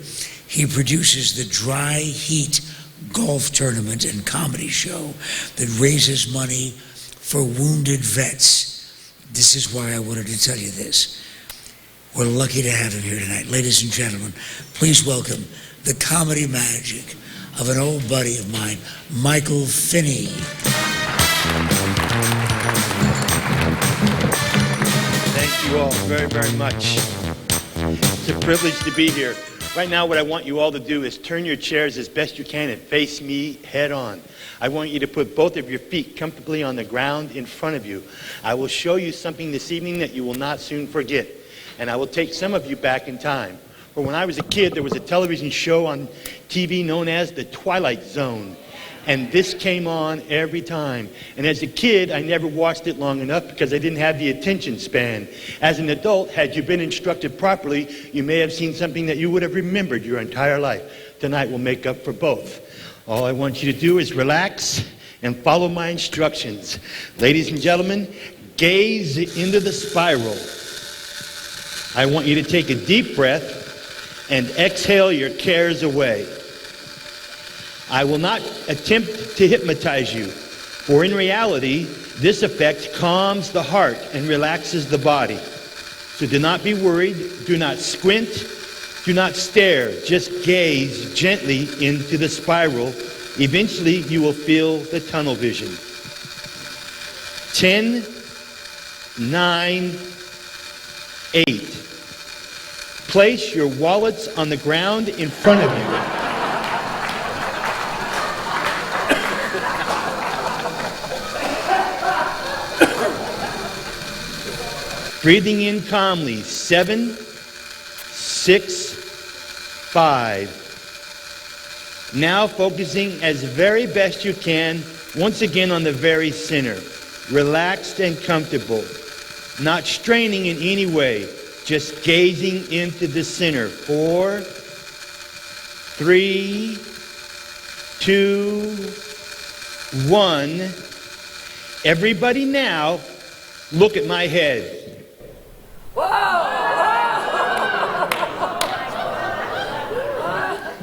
he produces the Dry Heat golf tournament and comedy show that raises money for wounded vets. This is why I wanted to tell you this. We're lucky to have him here tonight. Ladies and gentlemen, please welcome the comedy magic of an old buddy of mine, Michael Finney. Thank you all very, very much. It's a privilege to be here. Right now, what I want you all to do is turn your chairs as best you can and face me head on. I want you to put both of your feet comfortably on the ground in front of you. I will show you something this evening that you will not soon forget. And I will take some of you back in time. For when I was a kid, there was a television show on TV known as The Twilight Zone. And this came on every time. And as a kid, I never watched it long enough because I didn't have the attention span. As an adult, had you been instructed properly, you may have seen something that you would have remembered your entire life. Tonight will make up for both. All I want you to do is relax and follow my instructions. Ladies and gentlemen, gaze into the spiral. I want you to take a deep breath and exhale your cares away. I will not attempt to hypnotize you, for in reality, this effect calms the heart and relaxes the body. So do not be worried, do not squint, do not stare, just gaze gently into the spiral. Eventually, you will feel the tunnel vision. 10, 9, 8. Place your wallets on the ground in front of you. Breathing in calmly. 7, 6, 5. Now focusing as very best you can, once again on the very center. Relaxed and comfortable. Not straining in any way. Just gazing into the center. 4, 3, 2, 1. Everybody now, look at my head.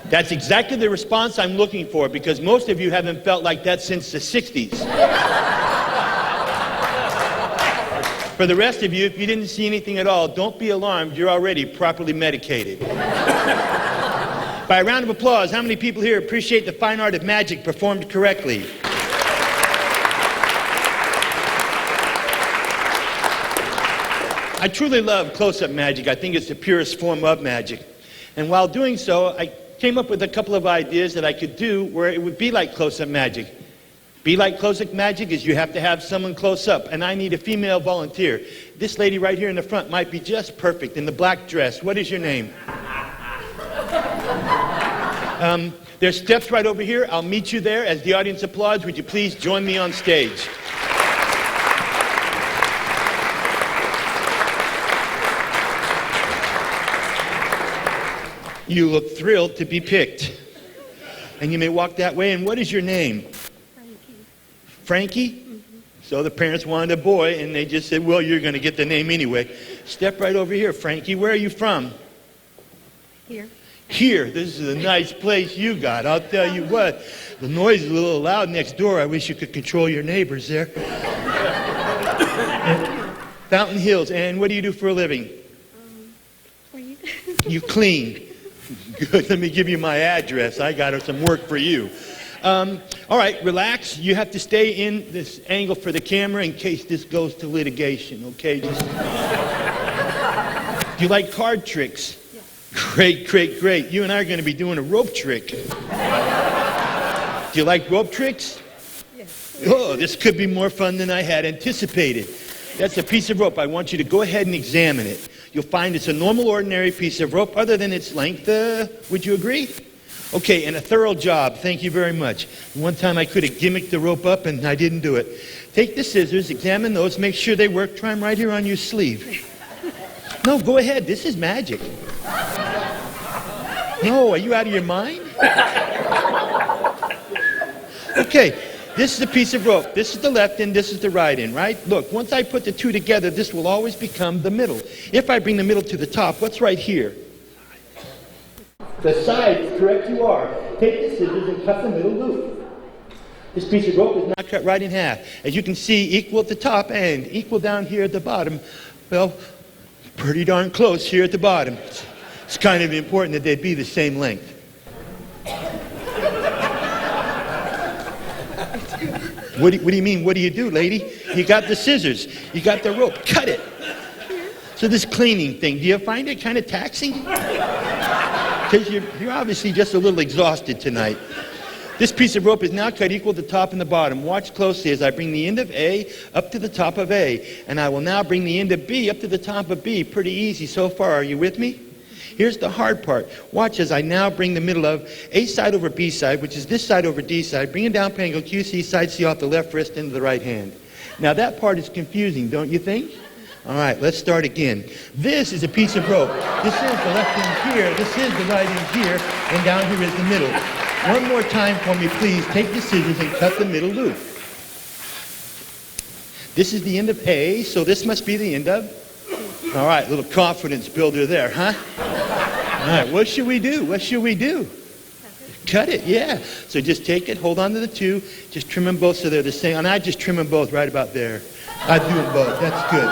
That's exactly the response I'm looking for, because most of you haven't felt like that since the 60s. For the rest of you, if you didn't see anything at all, don't be alarmed. You're already properly medicated. By a round of applause, how many people here appreciate the fine art of magic performed correctly? I truly love close-up magic. I think it's the purest form of magic. And while doing so, I came up with a couple of ideas that I could do where it would be like close-up magic. Be like close-up magic is you have to have someone close up, and I need a female volunteer. This lady right here in the front might be just perfect in the black dress. What is your name? There's steps right over here. I'll meet you there. As the audience applauds, would you please join me on stage? You look thrilled to be picked. And you may walk that way. And what is your name? Frankie? Mm-hmm. So the parents wanted a boy, and they just said, well, you're going to get the name anyway. Step right over here, Frankie. Where are you from? Here. Here. This is a nice place you got. I'll tell you what. The noise is a little loud next door. I wish you could control your neighbors there. Fountain Hills. And what do you do for a living? Clean. You clean. Good. Let me give you my address. I got some work for you. All right, relax. You have to stay in this angle for the camera in case this goes to litigation, okay? Just... Do you like card tricks? Yes. Great, great, great. You and I are going to be doing a rope trick. Do you like rope tricks? Yes. Oh, this could be more fun than I had anticipated. That's a piece of rope. I want you to go ahead and examine it. You'll find it's a normal, ordinary piece of rope other than its length. Would you agree? Okay, and a thorough job. Thank you very much. One time I could have gimmicked the rope up and I didn't do it. Take the scissors, examine those, make sure they work. Try them right here on your sleeve. No, go ahead. This is magic. No, are you out of your mind? Okay, this is a piece of rope. This is the left end, this is the right end, right? Look, once I put the two together, this will always become the middle. If I bring the middle to the top, what's right here? The side, correct you are. Take the scissors and cut the middle loop. This piece of rope is not cut right in half. As you can see, equal at the top and equal down here at the bottom. Well, pretty darn close here at the bottom. It's kind of important that they be the same length. What do you mean, what do you do, lady? You got the scissors. You got the rope. Cut it. So this cleaning thing, do you find it kind of taxing? Because you're obviously just a little exhausted tonight. This piece of rope is now cut equal to the top and the bottom. Watch closely as I bring the end of A up to the top of A. And I will now bring the end of B up to the top of B. Pretty easy so far. Are you with me? Here's the hard part. Watch as I now bring the middle of A side over B side, which is this side over D side. Bring it down pangle QC side C off the left wrist into the right hand. Now that part is confusing, don't you think? All right, let's start again. This is a piece of rope. This is the left end here. This is the right end here. And down here is the middle. One more time for me, please. Take the scissors and cut the middle loop. This is the end of A, so this must be the end of... All right, little confidence builder there, huh? All right, what should we do? What should we do? Cut it, yeah. So just take it, hold on to the two, just trim them both so they're the same. And I just trim them both right about there. I do them both, that's good.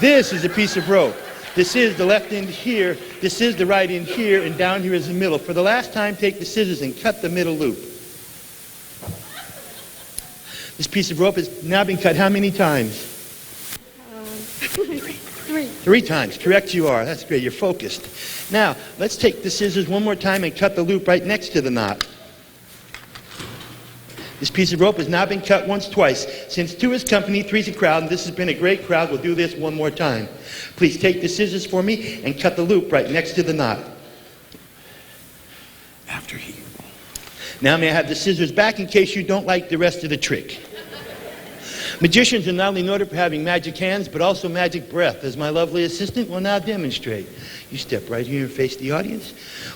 This is a piece of rope. This is the left end here, this is the right end here, and down here is the middle. For the last time, take the scissors and cut the middle loop. This piece of rope has now been cut how many times? 3. 3 times. Correct you are. That's great. You're focused. Now, let's take the scissors one more time and cut the loop right next to the knot. This piece of rope has now been cut once, twice. Since 2 is company, 3 is a crowd, and this has been a great crowd, we'll do this one more time. Please take the scissors for me and cut the loop right next to the knot. After he... Now may I have the scissors back in case you don't like the rest of the trick. Magicians are not only noted for having magic hands, but also magic breath, as my lovely assistant will now demonstrate. You step right here and face the audience.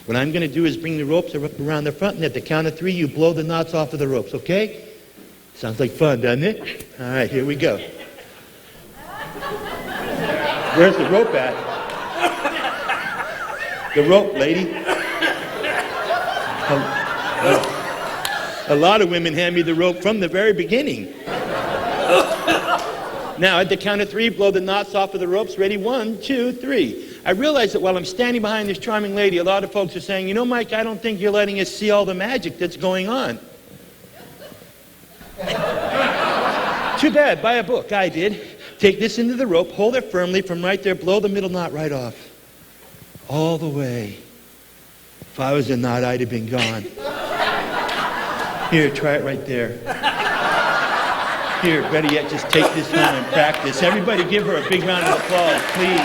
What I'm going to do is bring the ropes up around the front, and at the count of 3, you blow the knots off of the ropes, okay? Sounds like fun, doesn't it? All right, here we go. Where's the rope at? The rope, lady. A lot of women hand me the rope from the very beginning. Now, at the count of 3, blow the knots off of the ropes. Ready? 1, 2, 3. I realize that while I'm standing behind this charming lady, a lot of folks are saying, you know, Mike, I don't think you're letting us see all the magic that's going on. Too bad. Buy a book. I did. Take this into the rope, hold it firmly from right there, blow the middle knot right off. All the way. If I was a knot, I'd have been gone. Here, try it right there. Here, better yet, just take this home and practice. Everybody give her a big round of applause, please.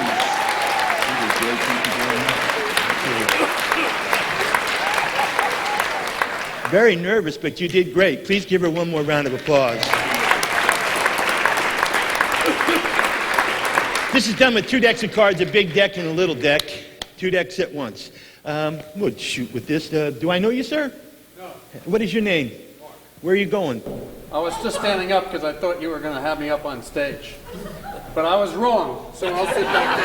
Very nervous, but you did great. Please give her one more round of applause. This is done with 2 decks of cards, a big deck and a little deck. 2 decks at once. We'll shoot with this. Do I know you, sir? No. What is your name? Mark. Where are you going? I was just standing up because I thought you were going to have me up on stage. But I was wrong, so I'll sit back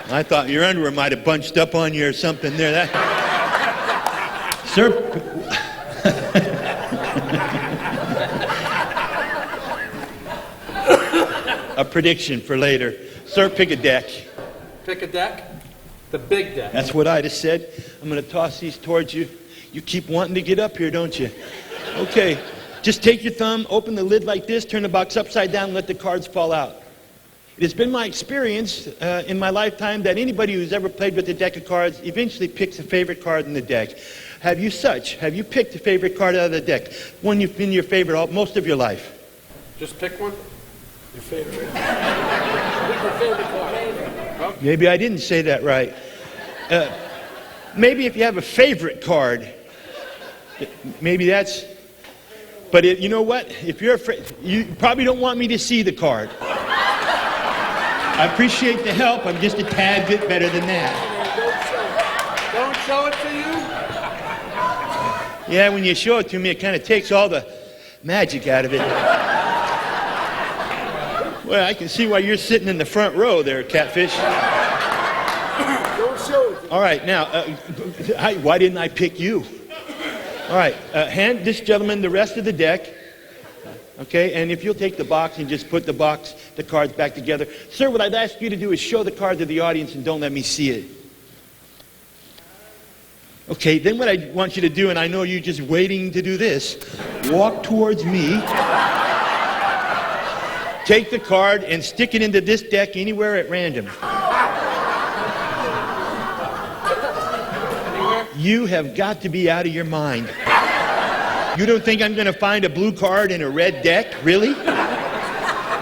there. I thought your underwear might have bunched up on you or something there. Sir? A prediction for later. Sir, pick a deck. Pick a deck? The big deck. That's what I just said. I'm going to toss these towards you. You keep wanting to get up here, don't you? Okay. Just take your thumb, open the lid like this, turn the box upside down, and let the cards fall out. It has been my experience in my lifetime that anybody who's ever played with a deck of cards eventually picks a favorite card in the deck. Have you picked a favorite card out of the deck? One you've been your favorite most of your life? Just pick one? Your favorite. Pick your favorite card. Okay. Maybe I didn't say that right. Maybe if you have a favorite card, maybe that's... But you know what? If you're afraid, you probably don't want me to see the card. I appreciate the help. I'm just a tad bit better than that. Don't show it to you? Yeah, when you show it to me, it kind of takes all the magic out of it. Well, I can see why you're sitting in the front row there, Catfish. Don't show it. All right, now, why didn't I pick you? All right, hand this gentleman the rest of the deck. Okay, and if you'll take the box and just put the cards back together. Sir, what I'd ask you to do is show the card to the audience and don't let me see it. Okay, then what I want you to do, and I know you're just waiting to do this, walk towards me, take the card and stick it into this deck anywhere at random. You have got to be out of your mind. You don't think I'm going to find a blue card in a red deck? Really?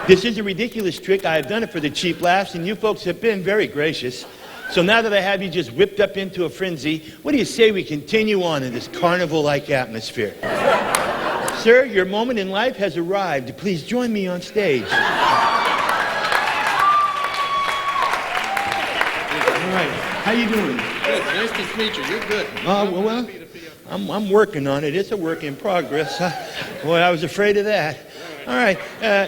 This is a ridiculous trick. I have done it for the cheap laughs, and you folks have been very gracious. So now that I have you just whipped up into a frenzy, what do you say we continue on in this carnival-like atmosphere? Sir, your moment in life has arrived. Please join me on stage. All right. How you doing? Good. Nice to meet you. You're good. Well, I'm working on it. It's a work in progress. Boy, I was afraid of that. All right.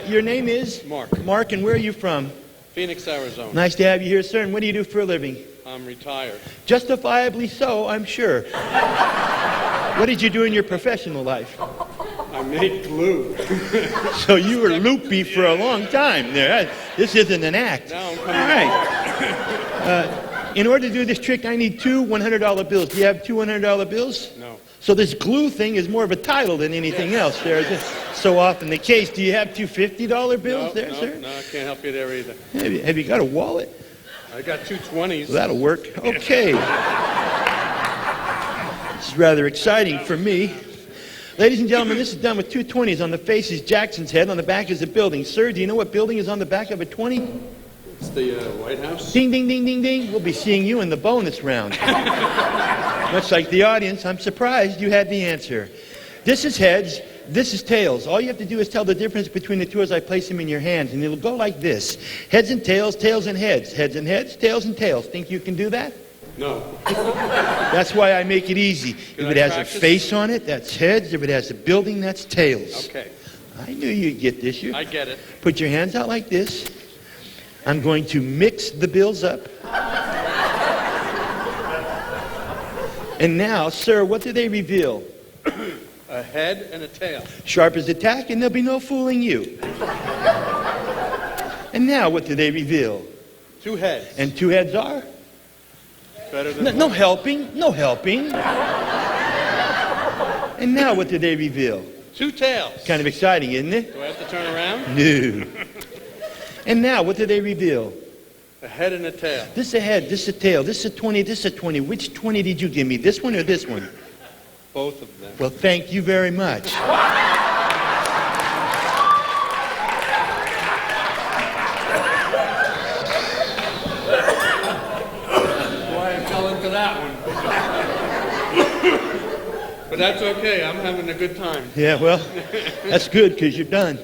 Your name is? Mark. Mark, and where are you from? Phoenix, Arizona. Nice to have you here, sir. And what do you do for a living? I'm retired. Justifiably so, I'm sure. What did you do in your professional life? I made glue. So you were loopy for a long time there. This isn't an act. Now I'm All coming. right. In order to do this trick, I need two $100 bills. Do you have two $100 bills? No. So this glue thing is more of a title than anything else. There's so often the case. Do you have two $50 bills there, sir? No, I can't help you there either. Have you got a wallet? I got two 20s. Well, that'll work. Okay. This is rather exciting for me. Ladies and gentlemen, this is done with two 20s. On the face is Jackson's head. On the back is a building. Sir, do you know what building is on the back of a 20? It's the White House. Ding, ding, ding, ding, ding. We'll be seeing you in the bonus round. Much like the audience, I'm surprised you had the answer. This is heads. This is tails. All you have to do is tell the difference between the two as I place them in your hands, and it'll go like this. Heads and tails, tails and heads. Heads and heads, tails and tails. Think you can do that? No. That's why I make it easy. If it has practice? a face on it, that's heads. If it has a building, that's tails. Okay. I knew you'd get this. I get it. Put your hands out like this. I'm going to mix the bills up. And now, sir, what do they reveal? A head and a tail. Sharp as a tack, and there'll be no fooling you. And now, what do they reveal? Two heads. And two heads are? Better than No helping, no helping. And now, what do they reveal? two tails. Kind of exciting, isn't it? Do I have to turn around? No. And now, what do they reveal? A head and a tail. This is a head, this is a tail, this is a 20, this is a 20. Which 20 did you give me? This one or this one? Both of them. Well, thank you very much. Why I fell into that one. But that's okay. I'm having a good time. Yeah, well, that's good because you're done.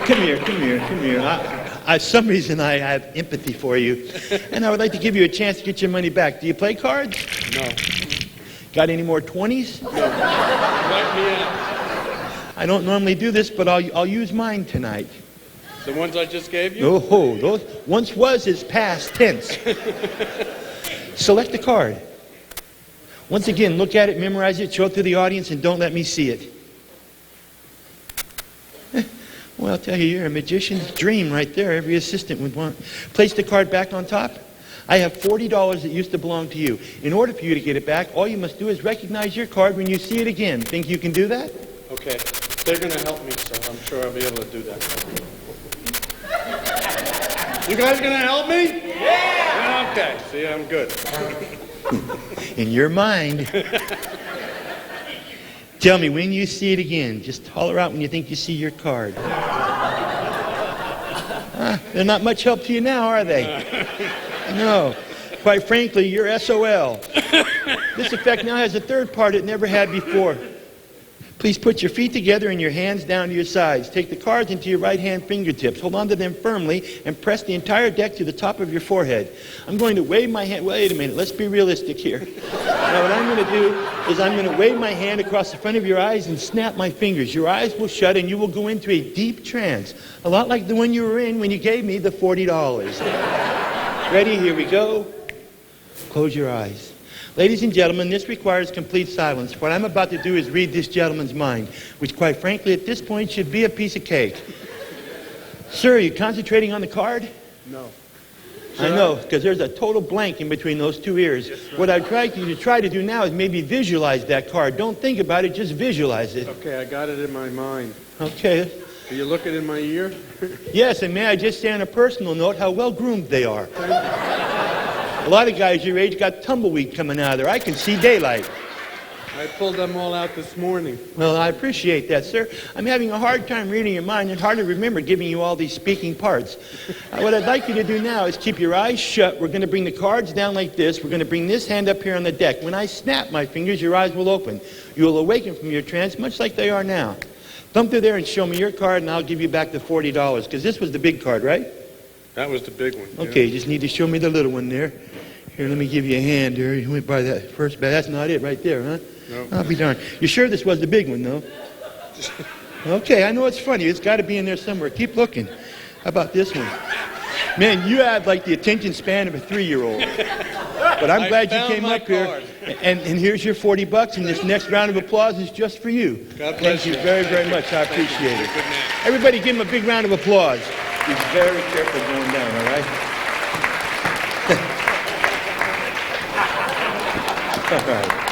Come here. Some reason I have empathy for you, and I would like to give you a chance to get your money back. Do you play cards? No. Got any more 20s? No. Wipe me out. I don't normally do this, but I'll use mine tonight. The ones I just gave you? Oh, those once was is past tense. Select a card. Once again, look at it, memorize it, show it to the audience, and don't let me see it. Well, I'll tell you, you're a magician's dream right there. Every assistant would want. Place the card back on top. I have $40 that used to belong to you. In order for you to get it back, all you must do is recognize your card when you see it again. Think you can do that? Okay. They're going to help me, so I'm sure I'll be able to do that. You guys going to help me? Yeah! Okay. See, I'm good. In your mind. Tell me, when you see it again, just holler out when you think you see your card. They're not much help to you now, are they? No. Quite frankly, you're SOL. This effect now has a third part it never had before. Please put your feet together and your hands down to your sides. Take the cards into your right hand fingertips. Hold on to them firmly and press the entire deck to the top of your forehead. I'm going to wave my hand. Wait a minute. Let's be realistic here. Now what I'm going to do is I'm going to wave my hand across the front of your eyes and snap my fingers. Your eyes will shut and you will go into a deep trance. A lot like the one you were in when you gave me the $40. Ready? Here we go. Close your eyes. Ladies and gentlemen, this requires complete silence. What I'm about to do is read this gentleman's mind, which quite frankly at this point should be a piece of cake. Sir, are you concentrating on the card? No. I know, because there's a total blank in between those two ears. What I'd try to do now is maybe visualize that card. Don't think about it, just visualize it. Okay, I got it in my mind. Okay. Are you looking in my ear? Yes, and may I just say on a personal note how well groomed they are. A lot of guys your age got tumbleweed coming out of there. I can see daylight. I pulled them all out this morning. Well, I appreciate that, sir. I'm having a hard time reading your mind and hard to remember giving you all these speaking parts. What I'd like you to do now is keep your eyes shut. We're going to bring the cards down like this. We're going to bring this hand up here on the deck. When I snap my fingers, your eyes will open. You will awaken from your trance, much like they are now. Come through there and show me your card, and I'll give you back the $40, because this was the big card, right? That was the big one. Okay, you just need to show me the little one there. Here, let me give you a hand there. You went by that first bag. That's not it right there, huh? No. I'll be darned. You sure this was the big one, though? Okay, I know it's funny. It's got to be in there somewhere. Keep looking. How about this one? Man, you have like the attention span of a 3-year-old. But I'm glad you came up here. And here's your $40, and this next round of applause is just for you. God bless you very, very much. I appreciate it. Everybody give him a big round of applause. He's very careful going down, all right? All right.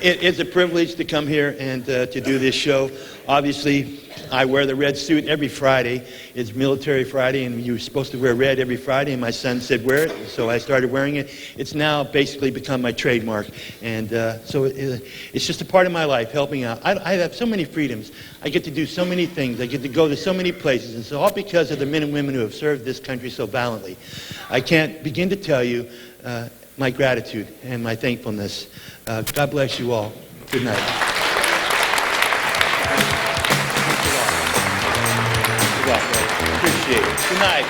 It's a privilege to come here and to do this show. Obviously, I wear the red suit every Friday. It's Military Friday, and you're supposed to wear red every Friday, and my son said wear it, so I started wearing it. It's now basically become my trademark, and so it's just a part of my life, helping out. I have so many freedoms. I get to do so many things. I get to go to so many places, and so all because of the men and women who have served this country so valiantly. I can't begin to tell you my gratitude and my thankfulness. God bless you all. Good night. Appreciate it. Good night.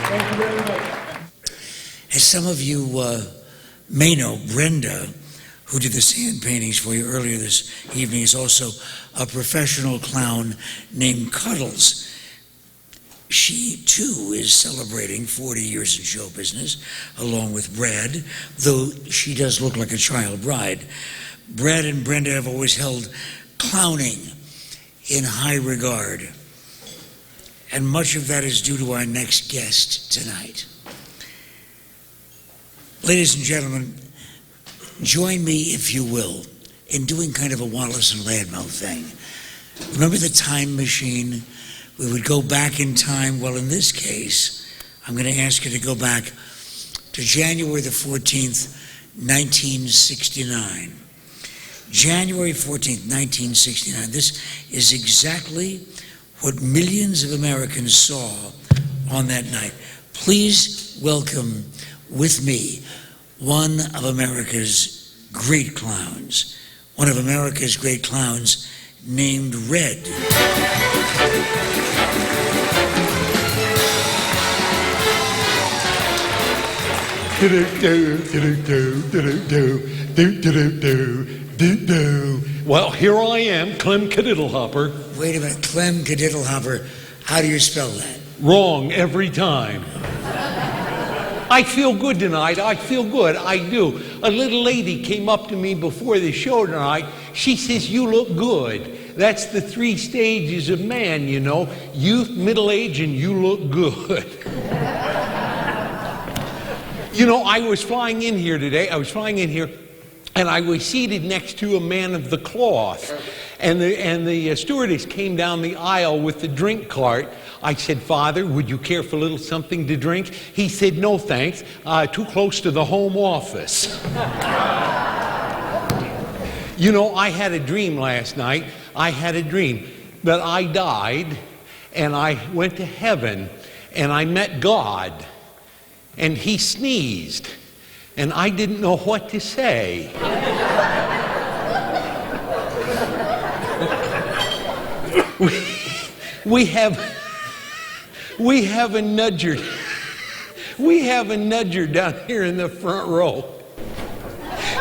Thank you very much. As some of you may know, Brenda, who did the sand paintings for you earlier this evening, is also a professional clown named Cuddles. She, too, is celebrating 40 years in show business, along with Brad, though she does look like a child bride. Brad and Brenda have always held clowning in high regard, and much of that is due to our next guest tonight. Ladies and gentlemen, join me, if you will, in doing kind of a Wallace and Landmouth thing. Remember the time machine? We would go back in time. Well, in this case, I'm going to ask you to go back to January the 14th, 1969. January 14th, 1969. This is exactly what millions of Americans saw on that night. Please welcome with me one of America's great clowns. One of America's great clowns named Red. Well, here I am, Clem Cadiddlehopper. Wait a minute, Clem Cadiddlehopper. How do you spell that? Wrong every time. I feel good tonight. I feel good. I do. A little lady came up to me before the show tonight. She says, "You look good." That's the 3 stages of man, you know. Youth, middle age, and you look good. You know, I was flying in here today. And I was seated next to a man of the cloth. And the stewardess came down the aisle with the drink cart. I said, "Father, would you care for a little something to drink?" He said, "No, thanks. Too close to the home office." You know, I had a dream last night. I had a dream that I died and I went to heaven and I met God and he sneezed and I didn't know what to say. We have a nudger. We have a nudger down here in the front row.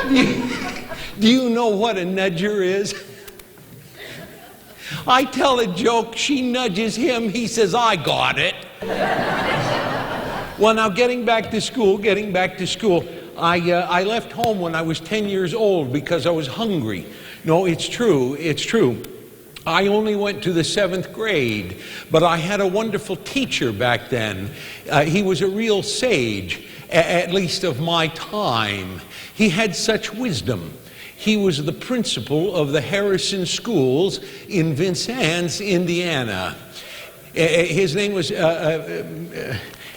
Do you know what a nudger is? I tell a joke, she nudges him, he says, "I got it." Well, now getting back to school, I left home when I was 10 years old because I was hungry. No, it's true. I only went to the 7th grade, but I had a wonderful teacher back then. He was a real sage, at least of my time. He had such wisdom. He was the principal of the Harrison Schools in Vincennes, Indiana. His name was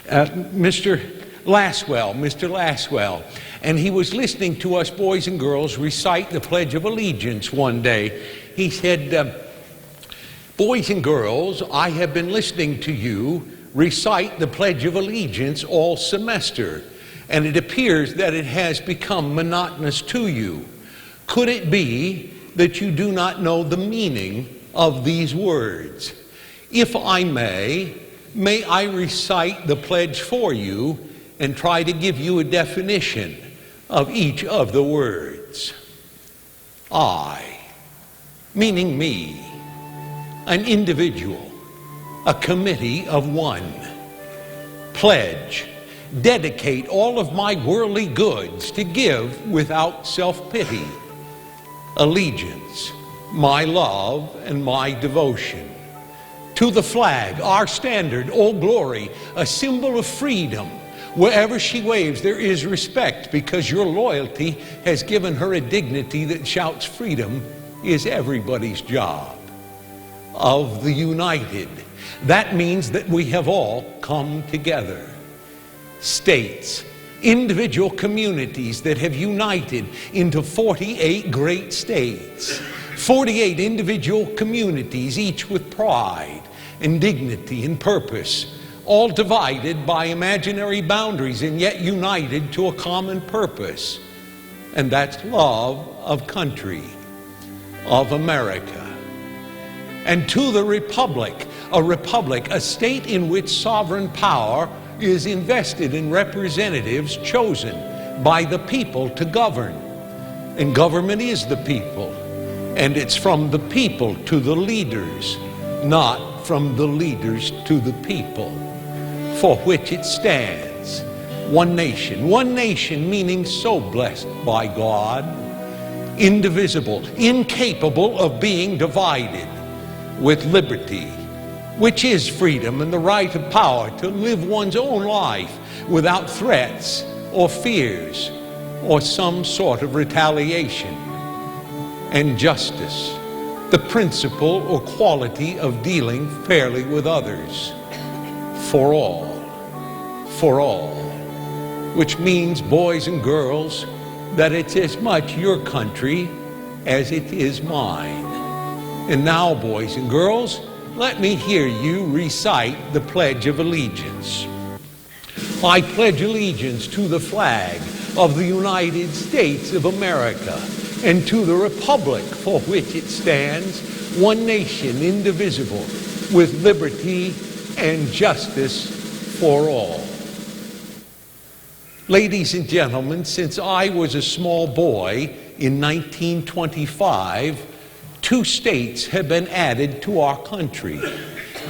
Mr. Laswell. And he was listening to us boys and girls recite the Pledge of Allegiance one day. He said, boys and girls, I have been listening to you recite the Pledge of Allegiance all semester, and it appears that it has become monotonous to you. Could it be that you do not know the meaning of these words? If I may I recite the pledge for you and try to give you a definition of each of the words. I, meaning me, an individual, a committee of one. Pledge, dedicate all of my worldly goods to give without self-pity. Allegiance, my love and my devotion. To the flag, our standard, Old Glory, a symbol of freedom. Wherever she waves, there is respect because your loyalty has given her a dignity that shouts freedom is everybody's job. Of the united, that means that we have all come together. States, individual communities that have united into 48 great states. 48 individual communities, each with pride and dignity and purpose, all divided by imaginary boundaries and yet united to a common purpose. And that's love of country, of America. And to the republic, a state in which sovereign power is invested in representatives chosen by the people to govern. And government is the people. And it's from the people to the leaders, not from the leaders to the people, for which it stands. One nation meaning so blessed by God, indivisible, incapable of being divided, with liberty, which is freedom and the right of power to live one's own life without threats or fears or some sort of retaliation. And justice, the principle or quality of dealing fairly with others. For all, which means, boys and girls, that it's as much your country as it is mine. And now, boys and girls, let me hear you recite the Pledge of Allegiance. I pledge allegiance to the flag of the United States of America and to the republic for which it stands, one nation, indivisible, with liberty and justice for all. Ladies and gentlemen, since I was a small boy in 1925, 2 states have been added to our country,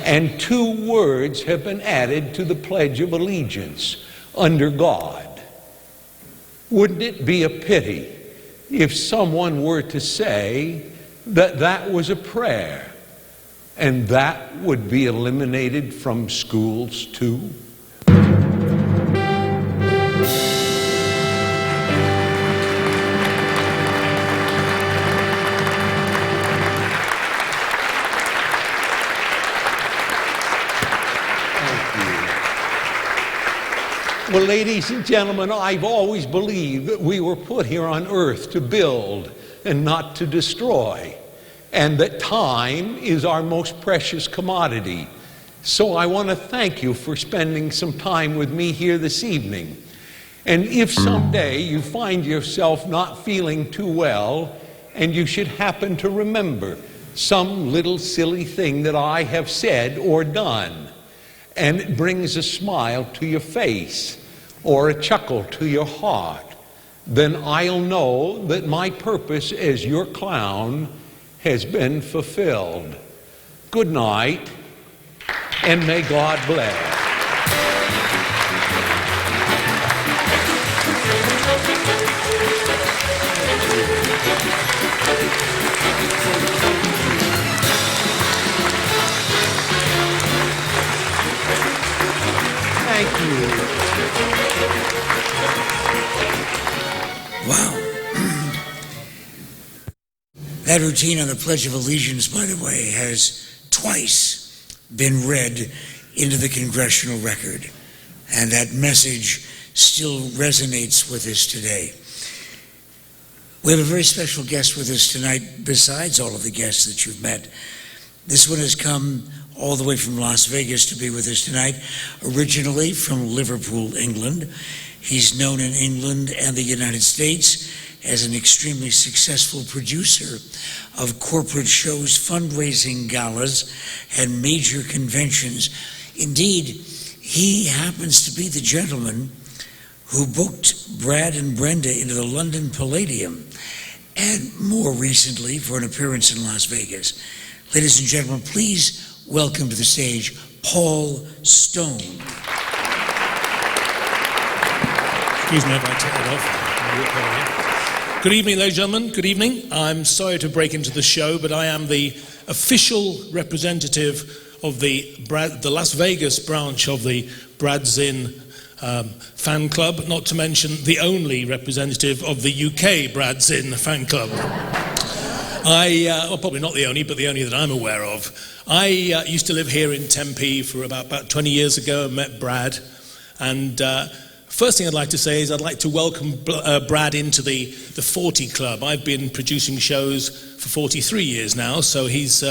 and 2 words have been added to the Pledge of Allegiance, under God. Wouldn't it be a pity if someone were to say that that was a prayer, and that would be eliminated from schools too? Well, ladies and gentlemen, I've always believed that we were put here on earth to build and not to destroy, and that time is our most precious commodity. So I want to thank you for spending some time with me here this evening. And if someday you find yourself not feeling too well, and you should happen to remember some little silly thing that I have said or done, and it brings a smile to your face or a chuckle to your heart, then I'll know that my purpose as your clown has been fulfilled. Good night, and may God bless. Thank you. Wow. That routine on the Pledge of Allegiance, by the way, has twice been read into the congressional record. And that message still resonates with us today. We have a very special guest with us tonight, besides all of the guests that you've met. This one has come all the way from Las Vegas to be with us tonight, originally from Liverpool, England. He's known in England and the United States as an extremely successful producer of corporate shows, fundraising galas, and major conventions. Indeed, he happens to be the gentleman who booked Brad and Brenda into the London Palladium, and more recently for an appearance in Las Vegas. Ladies and gentlemen, please welcome to the stage Paul Stone. Excuse me if I take it off. Good evening, ladies and gentlemen. Good evening. I'm sorry to break into the show, but I am the official representative of the Las Vegas branch of the Brad Zinn fan club, not to mention the only representative of the UK Brad Zinn fan club. Well, probably not the only, but the only that I'm aware of. I used to live here in Tempe for about 20 years ago. I met Brad, and first thing I'd like to say is I'd like to welcome Brad into the 40 Club. I've been producing shows for 43 years now, so he's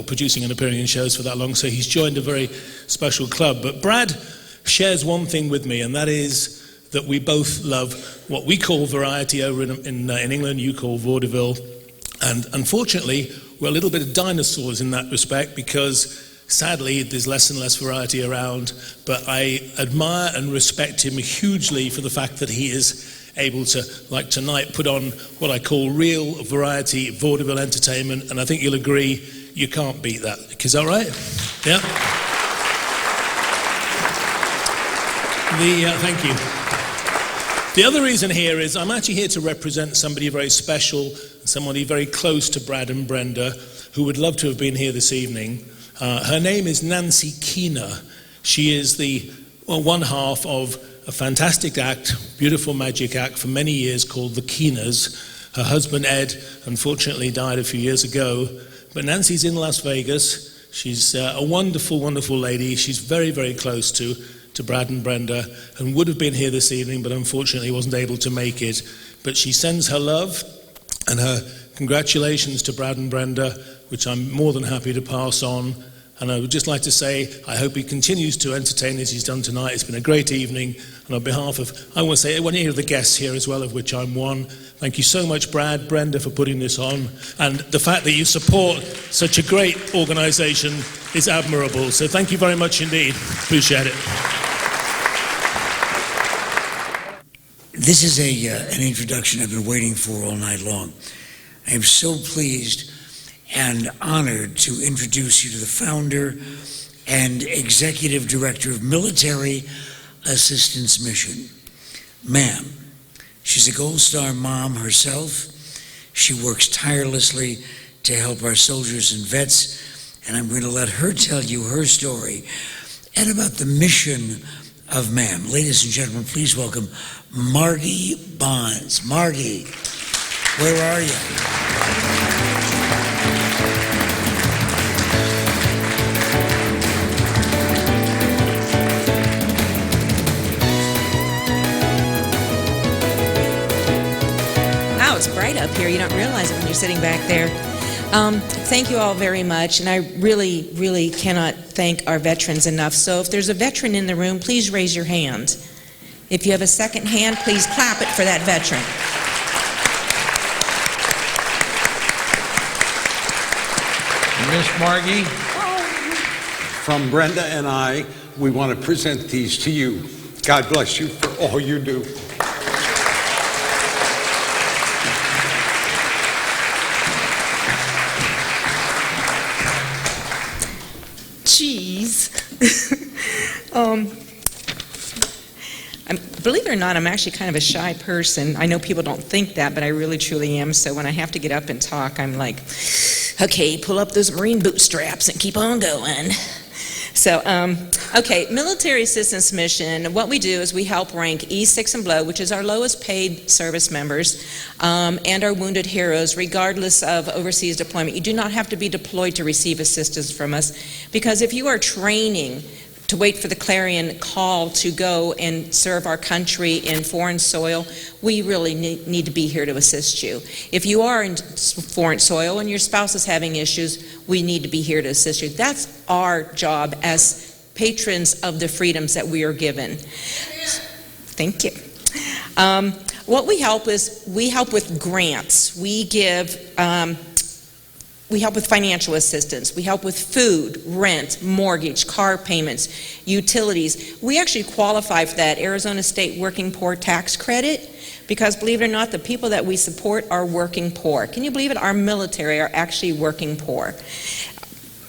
producing and appearing in shows for that long, so he's joined a very special club. But Brad shares one thing with me, and that is that we both love what we call variety over in England, you call vaudeville. And unfortunately, we're a little bit of dinosaurs in that respect, because sadly, there's less and less variety around, but I admire and respect him hugely for the fact that he is able to, like tonight, put on what I call real variety vaudeville entertainment, and I think you'll agree you can't beat that. Is that right? Yeah? Thank you. The other reason here is I'm actually here to represent somebody very special, somebody very close to Brad and Brenda, who would love to have been here this evening. Her name is Nancy Keener. She is the one half of a fantastic act, beautiful magic act for many years called the Keeners. Her husband Ed unfortunately died a few years ago, but Nancy's in Las Vegas. She's a wonderful, wonderful lady. She's very, very close to Brad and Brenda, and would have been here this evening, but unfortunately wasn't able to make it. But she sends her love and her congratulations to Brad and Brenda, which I'm more than happy to pass on. And I would just like to say, I hope he continues to entertain as he's done tonight. It's been a great evening. And on behalf of, I want to say, any of the guests here as well, of which I'm one, thank you so much, Brad, Brenda, for putting this on. And the fact that you support such a great organisation is admirable. So thank you very much indeed. Appreciate it. This is an introduction I've been waiting for all night long. I am so pleased and honored to introduce you to the founder and executive director of Military Assistance Mission. Ma'am, she's a Gold Star mom herself. She works tirelessly to help our soldiers and vets, and I'm going to let her tell you her story and about the mission of ma'am. Ladies and gentlemen, please welcome Margie Bonds. Margie, where are you? Wow, it's bright up here. You don't realize it when you're sitting back there. Thank you all very much, and I really, really cannot thank our veterans enough. So if there's a veteran in the room, please raise your hand. If you have a second hand, please clap it for that veteran. Miss Margie, from Brenda and I, we want to present these to you. God bless you for all you do. Jeez. Believe it or not, I'm actually kind of a shy person. I know people don't think that, but I really truly am. So when I have to get up and talk, I'm like, okay, pull up those Marine bootstraps and keep on going. So, okay, military assistance mission, what we do is we help rank E6 and below, which is our lowest paid service members, and our wounded heroes, regardless of overseas deployment. You do not have to be deployed to receive assistance from us, because if you are training to wait for the clarion call to go and serve our country in foreign soil, we really need to be here to assist you. If you are in foreign soil and your spouse is having issues, we need to be here to assist you. That's our job as patrons of the freedoms that we are given. Thank you. What we help is, we help with grants. We help with financial assistance. We help with food, rent, mortgage, car payments, utilities. We actually qualify for that Arizona State Working Poor Tax Credit because, believe it or not, the people that we support are working poor. Can you believe it? Our military are actually working poor.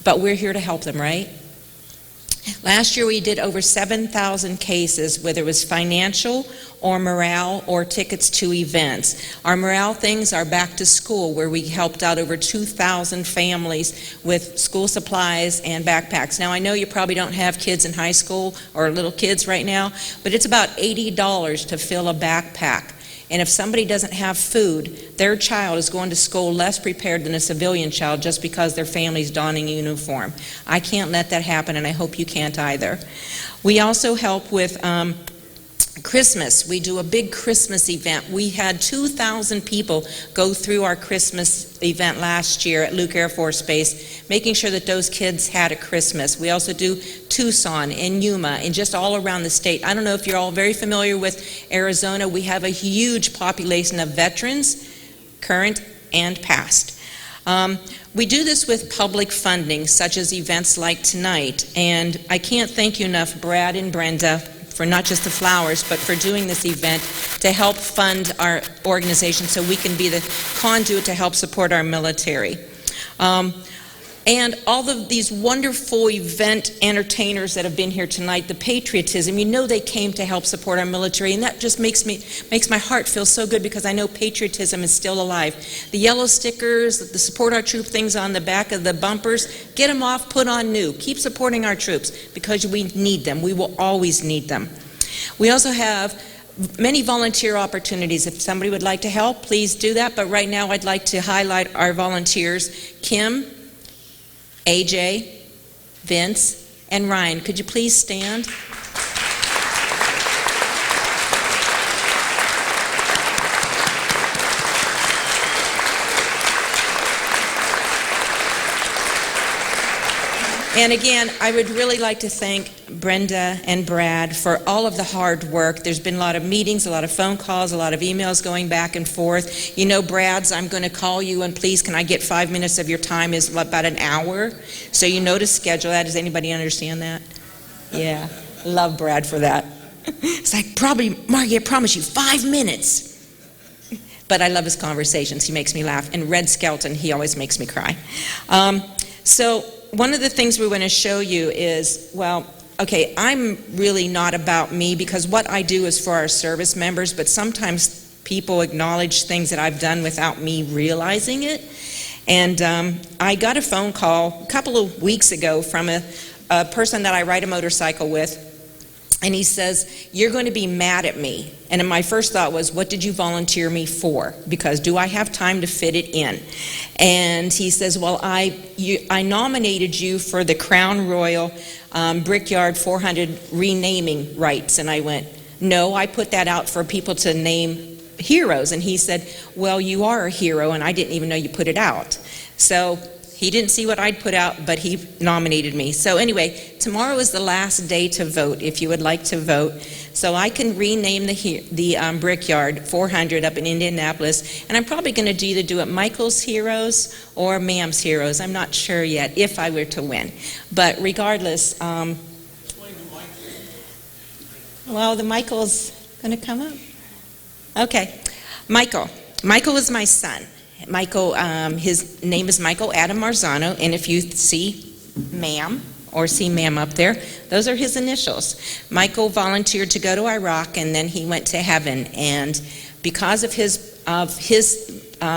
But we're here to help them, right? Last year we did over 7,000 cases, whether it was financial or morale or tickets to events. Our morale things are back to school, where we helped out over 2,000 families with school supplies and backpacks. Now I know you probably don't have kids in high school or little kids right now, but it's about $80 to fill a backpack. And if somebody doesn't have food, their child is going to school less prepared than a civilian child just because their family's donning a uniform. I can't let that happen, and I hope you can't either. We also help with Christmas. We do a big Christmas event. We had 2,000 people go through our Christmas event last year at Luke Air Force Base, making sure that those kids had a Christmas. We also do Tucson and Yuma and just all around the state. I don't know if you're all very familiar with Arizona. We have a huge population of veterans, current and past. We do this with public funding, such as events like tonight, and I can't thank you enough, Brad and Brenda, for not just the flowers, but for doing this event to help fund our organization so we can be the conduit to help support our military. And all of these wonderful event entertainers that have been here tonight, the patriotism, you know they came to help support our military, and that just makes my heart feel so good because I know patriotism is still alive. The yellow stickers, the support our troop things on the back of the bumpers, get them off, put on new. Keep supporting our troops because we need them. We will always need them. We also have many volunteer opportunities. If somebody would like to help, please do that. But right now I'd like to highlight our volunteers, Kim, AJ, Vince, and Ryan. Could you please stand? And again, I would really like to thank Brenda and Brad for all of the hard work. There's been a lot of meetings, a lot of phone calls, a lot of emails going back and forth. You know, Brad's, I'm going to call you and please can I get 5 minutes of your time is about an hour. So you know to schedule that. Does anybody understand that? Yeah, love Brad for that. It's like, Margie, I promise you 5 minutes. But I love his conversations. He makes me laugh. And Red Skelton, he always makes me cry. So one of the things we want to show you is, well, okay, I'm really not about me because what I do is for our service members, but sometimes people acknowledge things that I've done without me realizing it. And I got a phone call a couple of weeks ago from a person that I ride a motorcycle with, and he says, you're going to be mad at me. And my first thought was, what did you volunteer me for? Because do I have time to fit it in? And he says, well, I nominated you for the Crown Royal Brickyard 400 renaming rights. And I went, no, I put that out for people to name heroes. And he said, well, you are a hero, and I didn't even know you put it out. So he didn't see what I'd put out, but he nominated me. So anyway, tomorrow is the last day to vote, if you would like to vote. So I can rename the Brickyard 400 up in Indianapolis, and I'm probably going to either do it Michael's Heroes or Ma'am's Heroes. I'm not sure yet if I were to win. But regardless, well, the Michael's going to come up. Okay, Michael. Michael is my son. Michael, his name is Michael Adam Marzano, and if you see Ma'am or see Ma'am up there, those are his initials. Michael volunteered to go to Iraq, and then he went to heaven, and because of his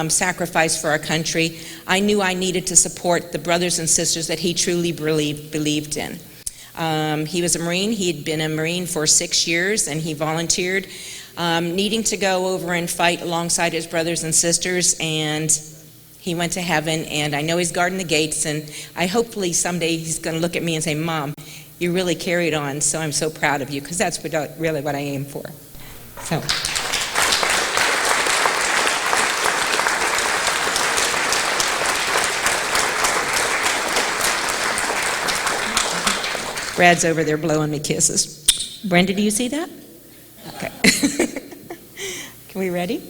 sacrifice for our country, I knew I needed to support the brothers and sisters that he truly believed in. He was a Marine. He had been a Marine for 6 years, and he volunteered, needing to go over and fight alongside his brothers and sisters, and he went to heaven, and I know he's guarding the gates, and hopefully someday he's going to look at me and say, Mom, you really carried on, so I'm so proud of you, because that's really what I aim for. So. Brad's over there blowing me kisses. Brenda, do you see that? Okay. Can we ready?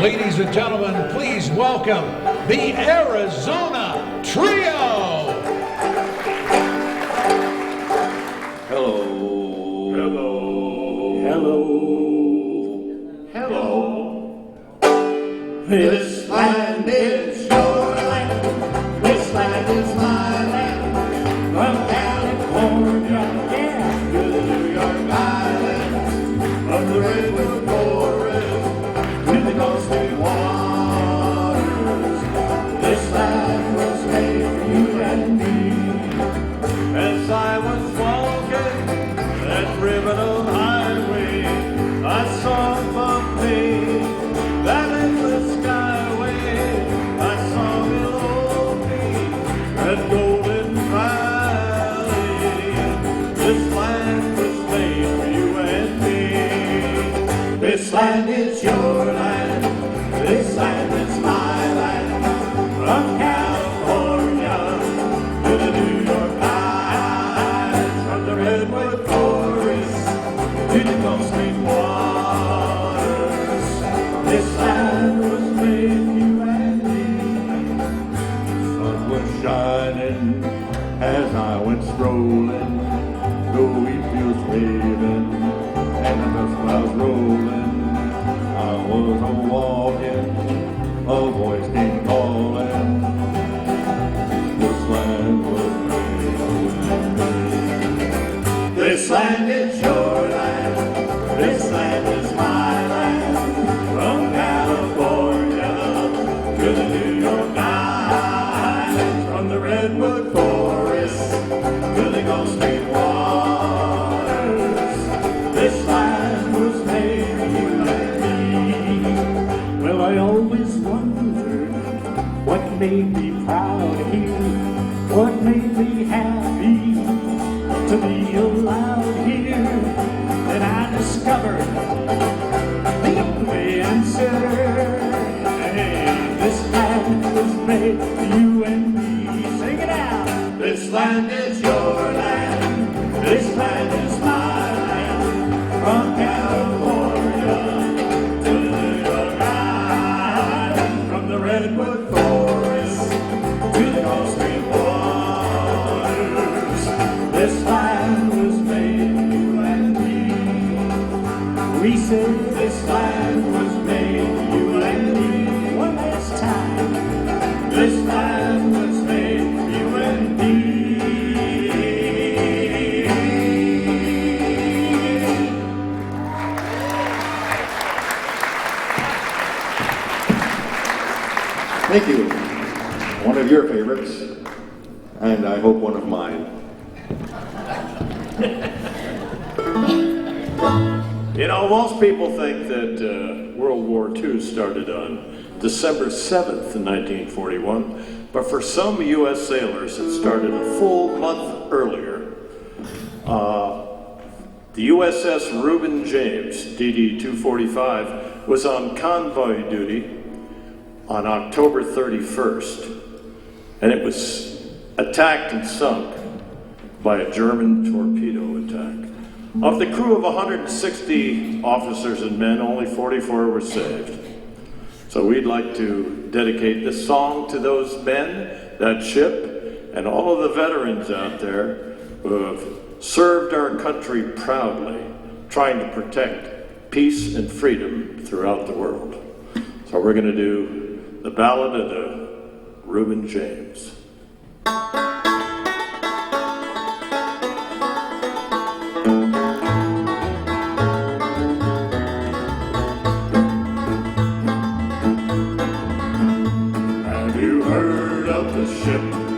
Ladies and gentlemen, please welcome the Arizona Trio. Hello. Hello. Hello. Hello. This land is your land. This land is my land. From California, yeah, to the New York Islands, from the redwood forest to the ghostly waters. This land was made for you and me. As I was walking that ribbon highway, I saw above me that endless skyway. I saw below me that golden valley. This land was made for you and me. This land is your land. This land is my land. From California to the New York Islands, from the redwood forest to the ghostly waters. This land was made for you and me. The sun was shining as I went strolling, the wheat fields waving and the dust clouds rolling. I was a-walking, a voice came calling. This land was made for me. This land is your land. This land is my land. From California to the New York Islands, from the redwood forest to the ghostly waters. This land was made for you and me. Well, I always wondered what made me proud here, what made me happy to be allowed here. And I discovered the only answer. Hey, this land was made for you and me. Sing it out. This land is your land. This land is my land. From California to the New York Islands, from the redwood forest to the ghostly waters. This land was made for you and me. We say this land was made for you and me. One last time. This land was made for you and me. Thank you. One of your favorites, and I hope one of mine. You know, most people think that World War II started on December 7th, 1941, but for some U.S. sailors it started a full month earlier. The USS Reuben James, DD-245, was on convoy duty on October 31st, and it was attacked and sunk by a German torpedo attack. Of the crew of 160 officers and men, only 44 were saved. So we'd like to dedicate this song to those men, that ship, and all of the veterans out there who have served our country proudly, trying to protect peace and freedom throughout the world. So we're going to do the Ballad of the Reuben James. Have you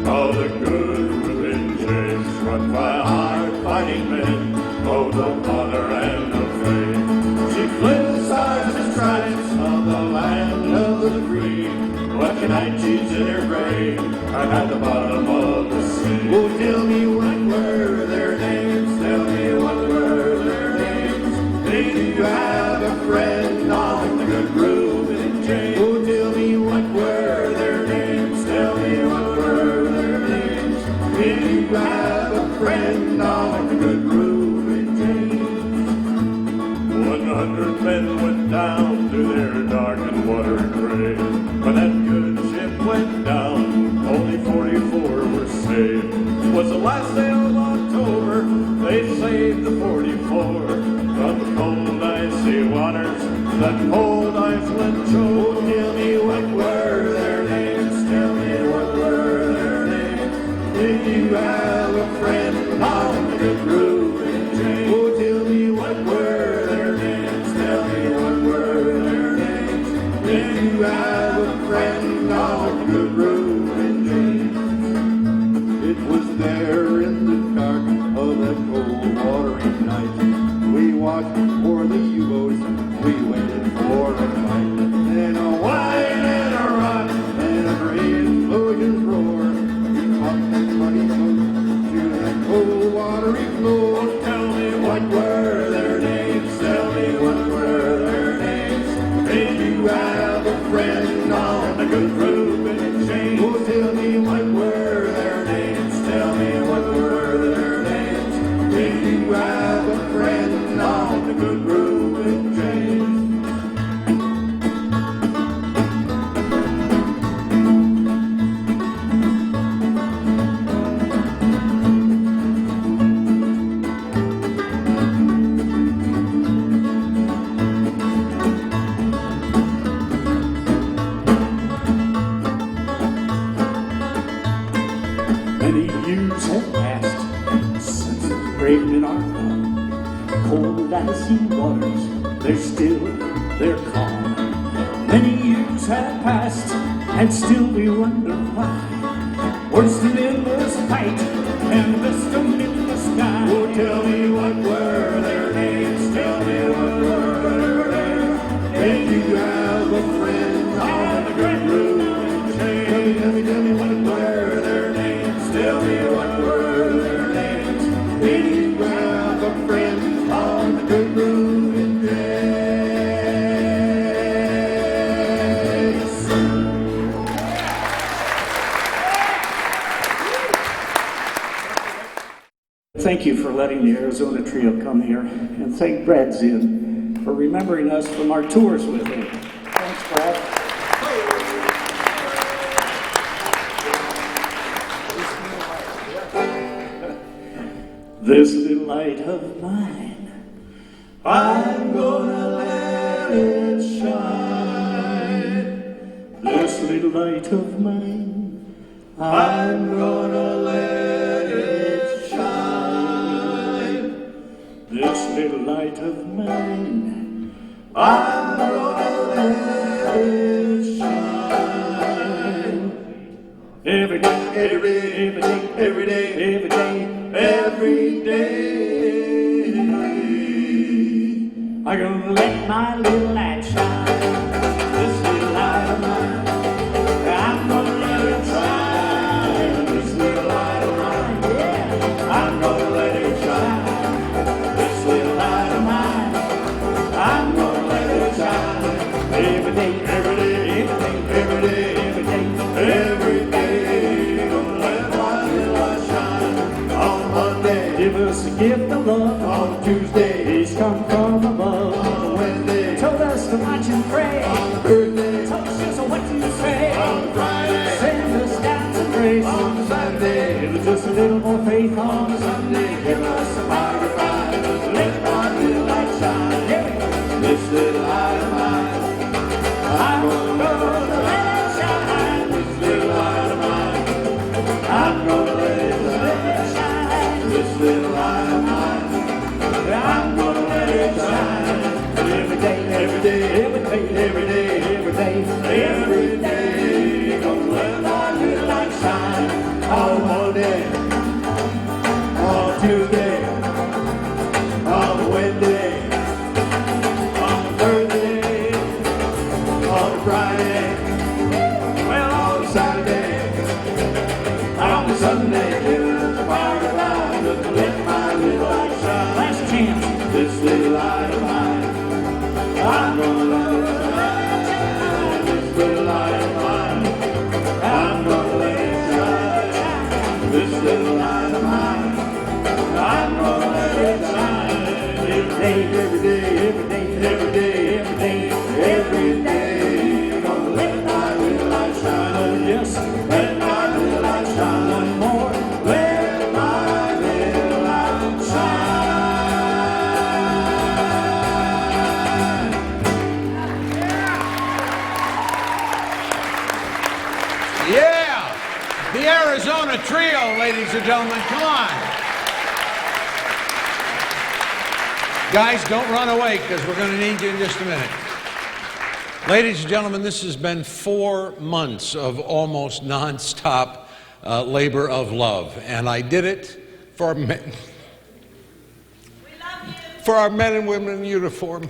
Oh, the good Reuben James, run by hard-fighting men, oh, the honor and the fame. She flew the stars and stripes of the land of the free. What can I choose in her grave? I'm at the bottom of the sea. Oh, tell me what were their names? Tell me what were their names? Did you have a friend on the good Reuben James? Oh, tell me what were their names? Tell me what were their names? Did you have a friend on the good Reuben James? 100 men went down to their dark and watery grave. When that good ship went down, only 44 were saved. It was the last day of October, they saved the 44 from the cold icy waters that cold Iceland chose. Tell me what were their names? Tell me what were their names? Did you have a friend on the good Reuben James? Oh, tell me what were their names? Tell me what were their names? Did you have a friend on the good Reuben James? It was there in the dark of that cold watery night. We watched for the U-boats, we waited for a fight. And a whine and a rock and a great explosion's roar. We fought that muddy boat to that cold watery floor. Tell me what were their names? Tell me what were their names? Did you have a friend on the good Reuben James? Oh, tell me what were their names? Tell me what were their names? Did you have a friend on the good Reuben James? Many years have passed since the braved in our home. Cold icy waters, they're still, they're calm. Many years have passed, and still we wonder why. We're still in this fight, and we're still in the sky. Oh, tell me what were their names? Tell me what were their names? Did you have a friend on the good Reuben James? Tell me what were their names? Tell me what were their names? Did you have a friend on the good Reuben James? Thank you for letting the Arizona Trio come here, and thank Brad Zinn for remembering us from our tours with him. Thanks, Brad. This little light of mine, I'm gonna let it shine. This little light of mine, I'm gonna let it shine. This little light of mine, I'm gonna let it shine. Every day, every day, every day, every day, every day, every day, I'm gonna let my little light shine. This little light of mine, I'm gonna let it shine. This little light of mine, yeah, I'm gonna let it shine. This little light of mine, I'm gonna let it shine. Every day, every day, every day, every day, every day, every day, gonna let my little light shine. On Monday, give us a gift of love. On Tuesday, peace come from above. On Wednesday, told us to watch and pray. On Thursday, told us just what to say. On Friday, send us down some grace. On Saturday, give us just a little more faith. On Sunday, give us a power to find. Just let my little light shine. Yeah. This little light of mine, I'm gonna let it shine. This little light of mine, I'm gonna let it shine. This little light of mine, I'm gonna let it shine. Every day, every day, every day, every day, every day, every day, gonna let my little light shine. on Monday, on Tuesday, on Wednesday, on Thursday, on Friday, well, on Saturday, on Sunday, till the party line, just let my little light shine. Last chance. This little light of mine, I'm gonna let it shine. This little light of mine, I'm gonna let it shine. This little light of mine, I'm gonna let it shine. Every day, every day, every day, every day, every day, every day. Gonna let my little light shine. Yes, let my little light shine one more. Let my little light shine. Yeah! The Arizona Trio, ladies and gentlemen, come on. Guys, don't run away because we're going to need you in just a minute. Ladies and gentlemen, this has been 4 months of almost non-stop labor of love. And I did it for men. For our men and women in uniform.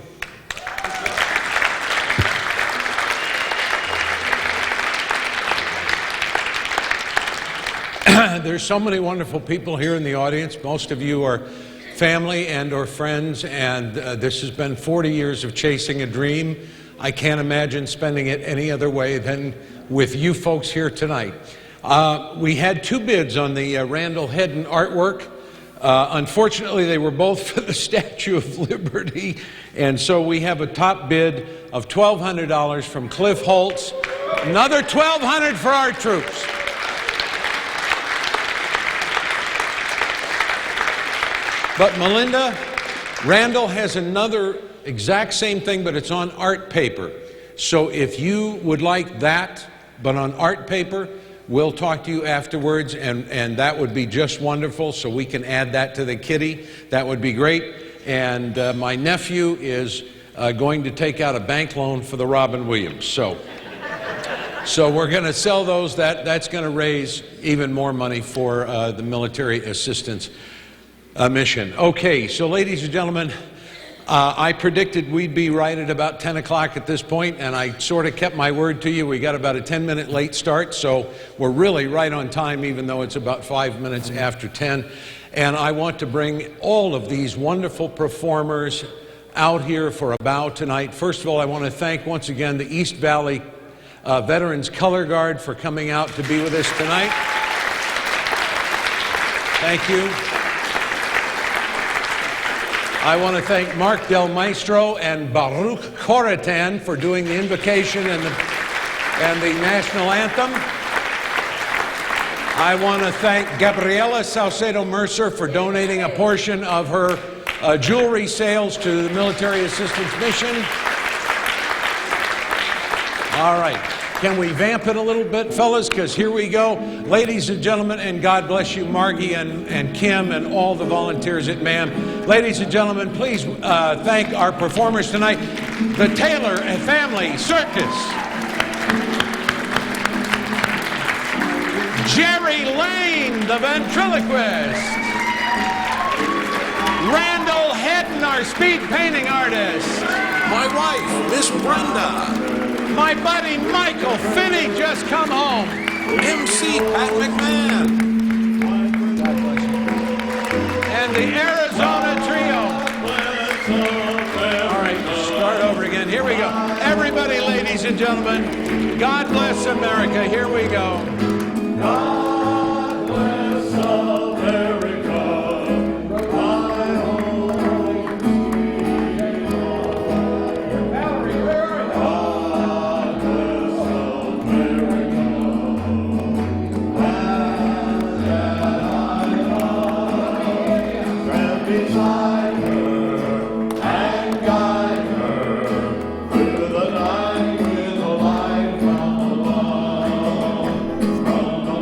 There's so many wonderful people here in the audience. Most of you are family and or friends, and this has been 40 years of chasing a dream. I can't imagine spending it any other way than with you folks here tonight. We had 2 bids on the Randall Hedden artwork. Unfortunately, they were both for the Statue of Liberty, and so we have a top bid of $1,200 from Cliff Holtz. Another $1,200 for our troops. But Melinda, Randall has another exact same thing, but it's on art paper. So if you would like that, but on art paper, we'll talk to you afterwards, and that would be just wonderful, so we can add that to the kitty. That would be great. And my nephew is going to take out a bank loan for the Robin Williams. So we're going to sell those. That's going to raise even more money for the military assistance mission. Okay, so ladies and gentlemen, I predicted we'd be right at about 10 o'clock at this point, and I sort of kept my word to you. We got about a 10-minute late start, so we're really right on time, even though it's about 5 minutes after 10. And I want to bring all of these wonderful performers out here for a bow tonight. First of all, I want to thank once again the East Valley Veterans Color Guard for coming out to be with us tonight. Thank you. I want to thank Mark Del Maestro and Baruch Koratan for doing the invocation and the national anthem. I want to thank Gabriela Salcedo Mercer for donating a portion of her jewelry sales to the Military Assistance Mission. All right. Can we vamp it a little bit, fellas? Because here we go. Ladies and gentlemen, and God bless you, Margie and Kim and all the volunteers at MAM. Ladies and gentlemen, please thank our performers tonight, the Taylor and Family Circus. Jerry Lane, the ventriloquist. Randall Hedden, our speed painting artist. My wife, Miss Brenda. My buddy Michael Finney just come home. MC Pat McMahon. And the Arizona Trio. All right, start over again. Here we go. Everybody, ladies and gentlemen, God bless America. Here we go. God bless America. From the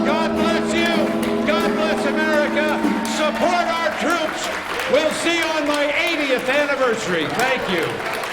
God bless you. God bless America. Support our troops. We'll see you on my 80th anniversary. Thank you.